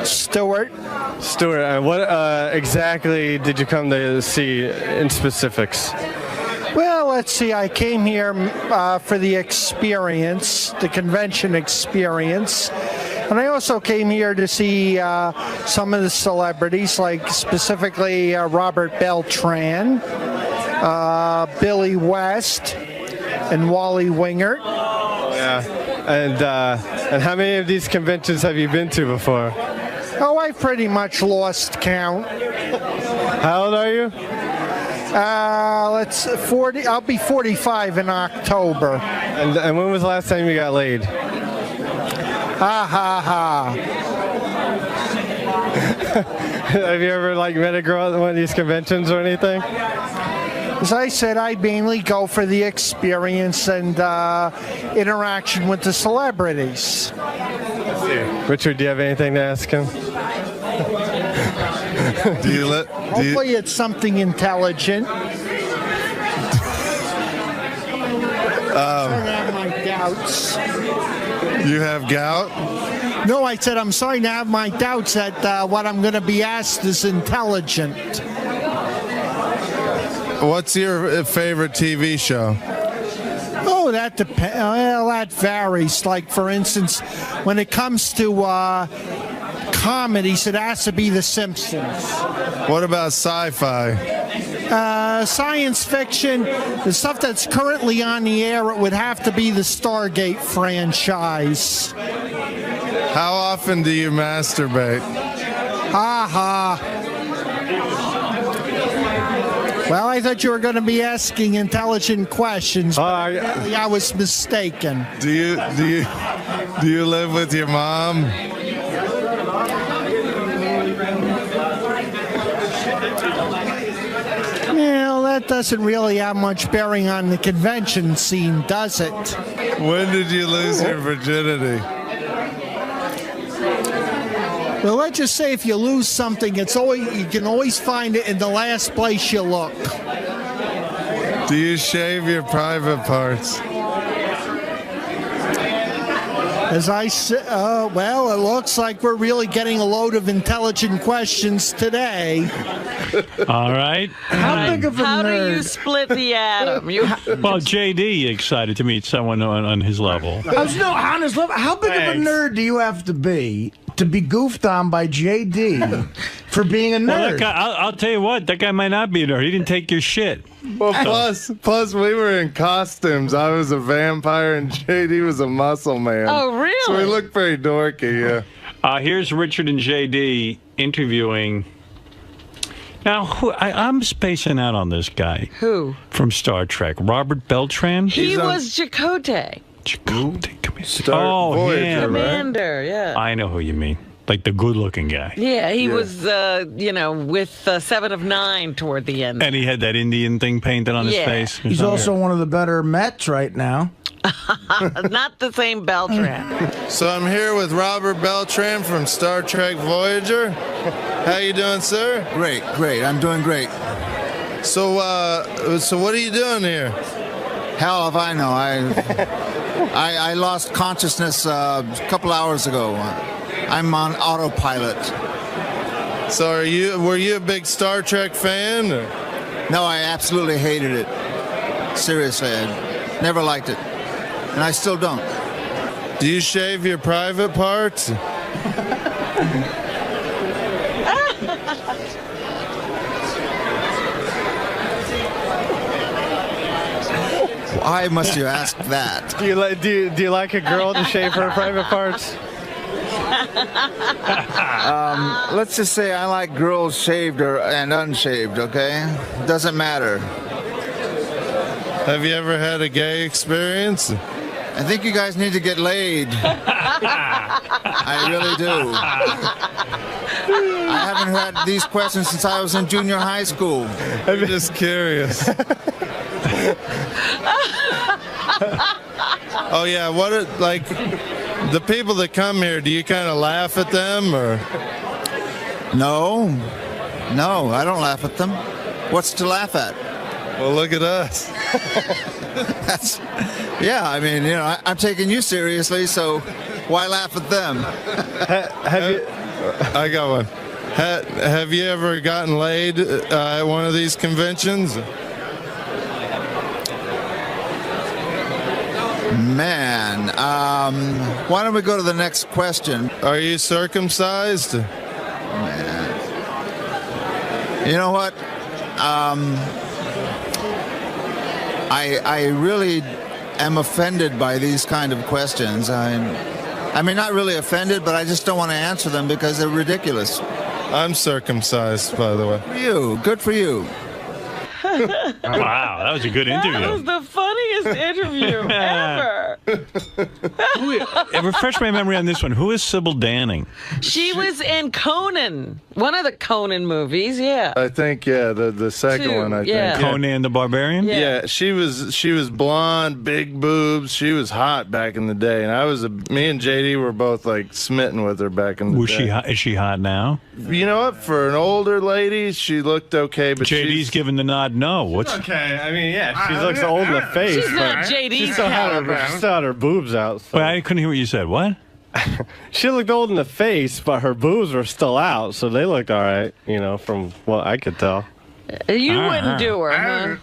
Stuart. Stuart. What exactly did you come to see in specifics? Well, let's see. I came here for the experience, the convention experience. And I also came here to see some of the celebrities, like specifically Robert Beltran, Billy West, and Wally Wingert. Yeah. And how many of these conventions have you been to before? Oh, I've pretty much lost count. How old are you? 40. I'll be 45 in October. And when was the last time you got laid? Ha ha ha. Have you ever met a girl at one of these conventions or anything? As I said, I mainly go for the experience and interaction with the celebrities. Richard, do you have anything to ask him? Hopefully it's something intelligent. I have my doubts. You have gout? No, I said I'm starting to have my doubts that what I'm going to be asked is intelligent. What's your favorite TV show? Oh, that depends. Well, that varies. Like, for instance, when it comes to comedies, it has to be The Simpsons. What about sci-fi? Science fiction, the stuff that's currently on the air, it would have to be the Stargate franchise. How often do you masturbate? Ha ha. Well, I thought you were going to be asking intelligent questions, but apparently I was mistaken. Do you live with your mom? Well, that doesn't really have much bearing on the convention scene, does it? When did you lose your virginity? Well, let's just say if you lose something, you can always find it in the last place you look. Do you shave your private parts? As I said, well, it looks like we're really getting a load of intelligent questions today. All right. How big of a How nerd? do you split the atom? Well, JD excited to meet someone on his level. On his level. How big of a nerd do you have to be goofed on by JD for being a nerd? Well, that guy, I'll tell you what, that guy might not be a nerd. He didn't take your shit. Well, plus we were in costumes. I was a vampire and JD was a muscle man. Oh, really? So we looked pretty dorky, yeah. Here's Richard and JD interviewing. Now, I'm spacing out on this guy. Who? From Star Trek. Robert Beltran? He was Chakotay. Oh, Voyager, him. Commander, yeah. I know who you mean. Like the good-looking guy. Yeah, he was, with 7 of 9 toward the end. And he had that Indian thing painted on his face. He's also one of the better Mets right now. Not the same Beltran. So I'm here with Robert Beltran from Star Trek Voyager. How you doing, sir? Great. I'm doing great. So what are you doing here? Hell if I know. I lost consciousness a couple hours ago. I'm on autopilot. So were you a big Star Trek fan? Or? No, I absolutely hated it. Seriously, I never liked it. And I still don't. Do you shave your private parts? Why must you ask that? Do you like a girl to shave her private parts? Let's just say I like girls shaved and unshaved, okay? Doesn't matter. Have you ever had a gay experience? I think you guys need to get laid. I really do. I haven't had these questions since I was in junior high school. I'm just curious. Oh yeah, the people that come here, do you kind of laugh at them or? No, I don't laugh at them. What's to laugh at? Well, look at us. I mean, I'm taking you seriously, so why laugh at them? I got one. Have you ever gotten laid at one of these conventions? Man, why don't we go to the next question? Are you circumcised? Man. You know what? I really am offended by these kind of questions. I mean, not really offended, but I just don't want to answer them because they're ridiculous. I'm circumcised, by the way. Good for you. Good for you. Wow, that was a good interview. That was the funniest interview ever. Refresh my memory on this one. Who is Sybil Danning? She was in Conan, one of the Conan movies, yeah. I think, the second one, I think. Conan the Barbarian? Yeah, she was blonde, big boobs. She was hot back in the day, and me and JD were both like smitten with her back in the day. Is she hot now? You know what? For an older lady, she looked okay, but JD's giving the nod no. What's okay? I mean, yeah, she looks old in the face. She's not JD's she still had her boobs out. So. Wait, I couldn't hear what you said. What? She looked old in the face, but her boobs were still out, so they looked all right, from what I could tell. You wouldn't do her, huh?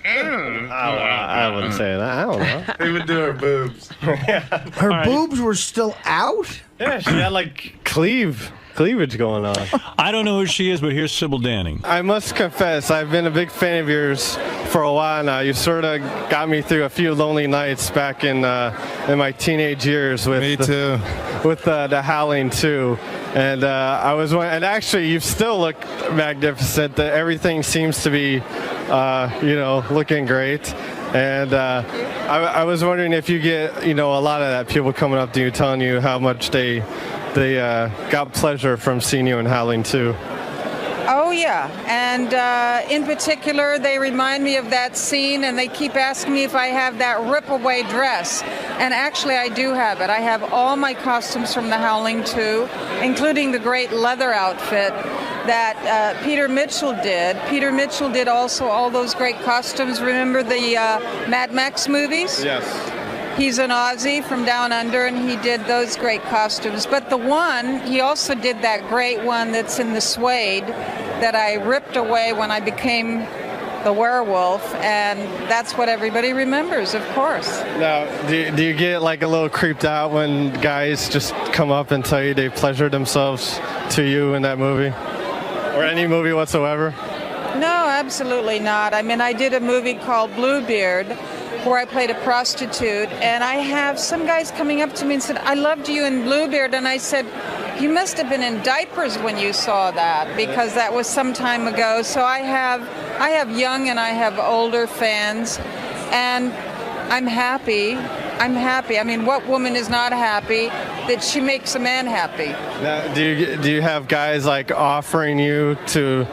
I wouldn't say that. I don't know. He would do her boobs. Her boobs were still out? Yeah, she had like cleave. cleavage going on. I don't know who she is, but here's Sybil Danning. I must confess, I've been a big fan of yours for a while now. You sort of got me through a few lonely nights back in my teenage years with with the Howling 2. And I was, and actually, you still look magnificent. Everything seems to be, looking great. And I was wondering if you get, a lot of that, people coming up to you telling you how much they got pleasure from seeing you in Howling 2. Oh, yeah. And in particular, they remind me of that scene, and they keep asking me if I have that rip-away dress. And actually, I do have it. I have all my costumes from the Howling 2, including the great leather outfit that Peter Mitchell did. Peter Mitchell did also all those great costumes. Remember the Mad Max movies? Yes. He's an Aussie from down under, and he did those great costumes. But the one, he also did that great one that's in the suede that I ripped away when I became the werewolf, and that's what everybody remembers, of course. Now, do you get like a little creeped out when guys just come up and tell you they pleasured themselves to you in that movie? Or any movie whatsoever? No, absolutely not. I mean, I did a movie called Bluebeard where I played a prostitute, and I have some guys coming up to me and said, I loved you in Bluebeard, and I said, you must have been in diapers when you saw that, because that was some time ago. So I have young and I have older fans, and I'm happy. I mean, what woman is not happy that she makes a man happy? Now, do you have guys like offering you to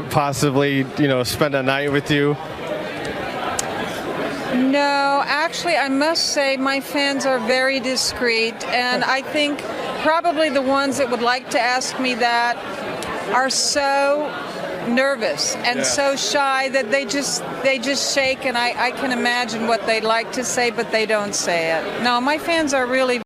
possibly spend a night with you? No, actually, I must say my fans are very discreet, and I think probably the ones that would like to ask me that are so nervous and so shy that they just shake, and I can imagine what they'd like to say, but they don't say it. No, my fans are really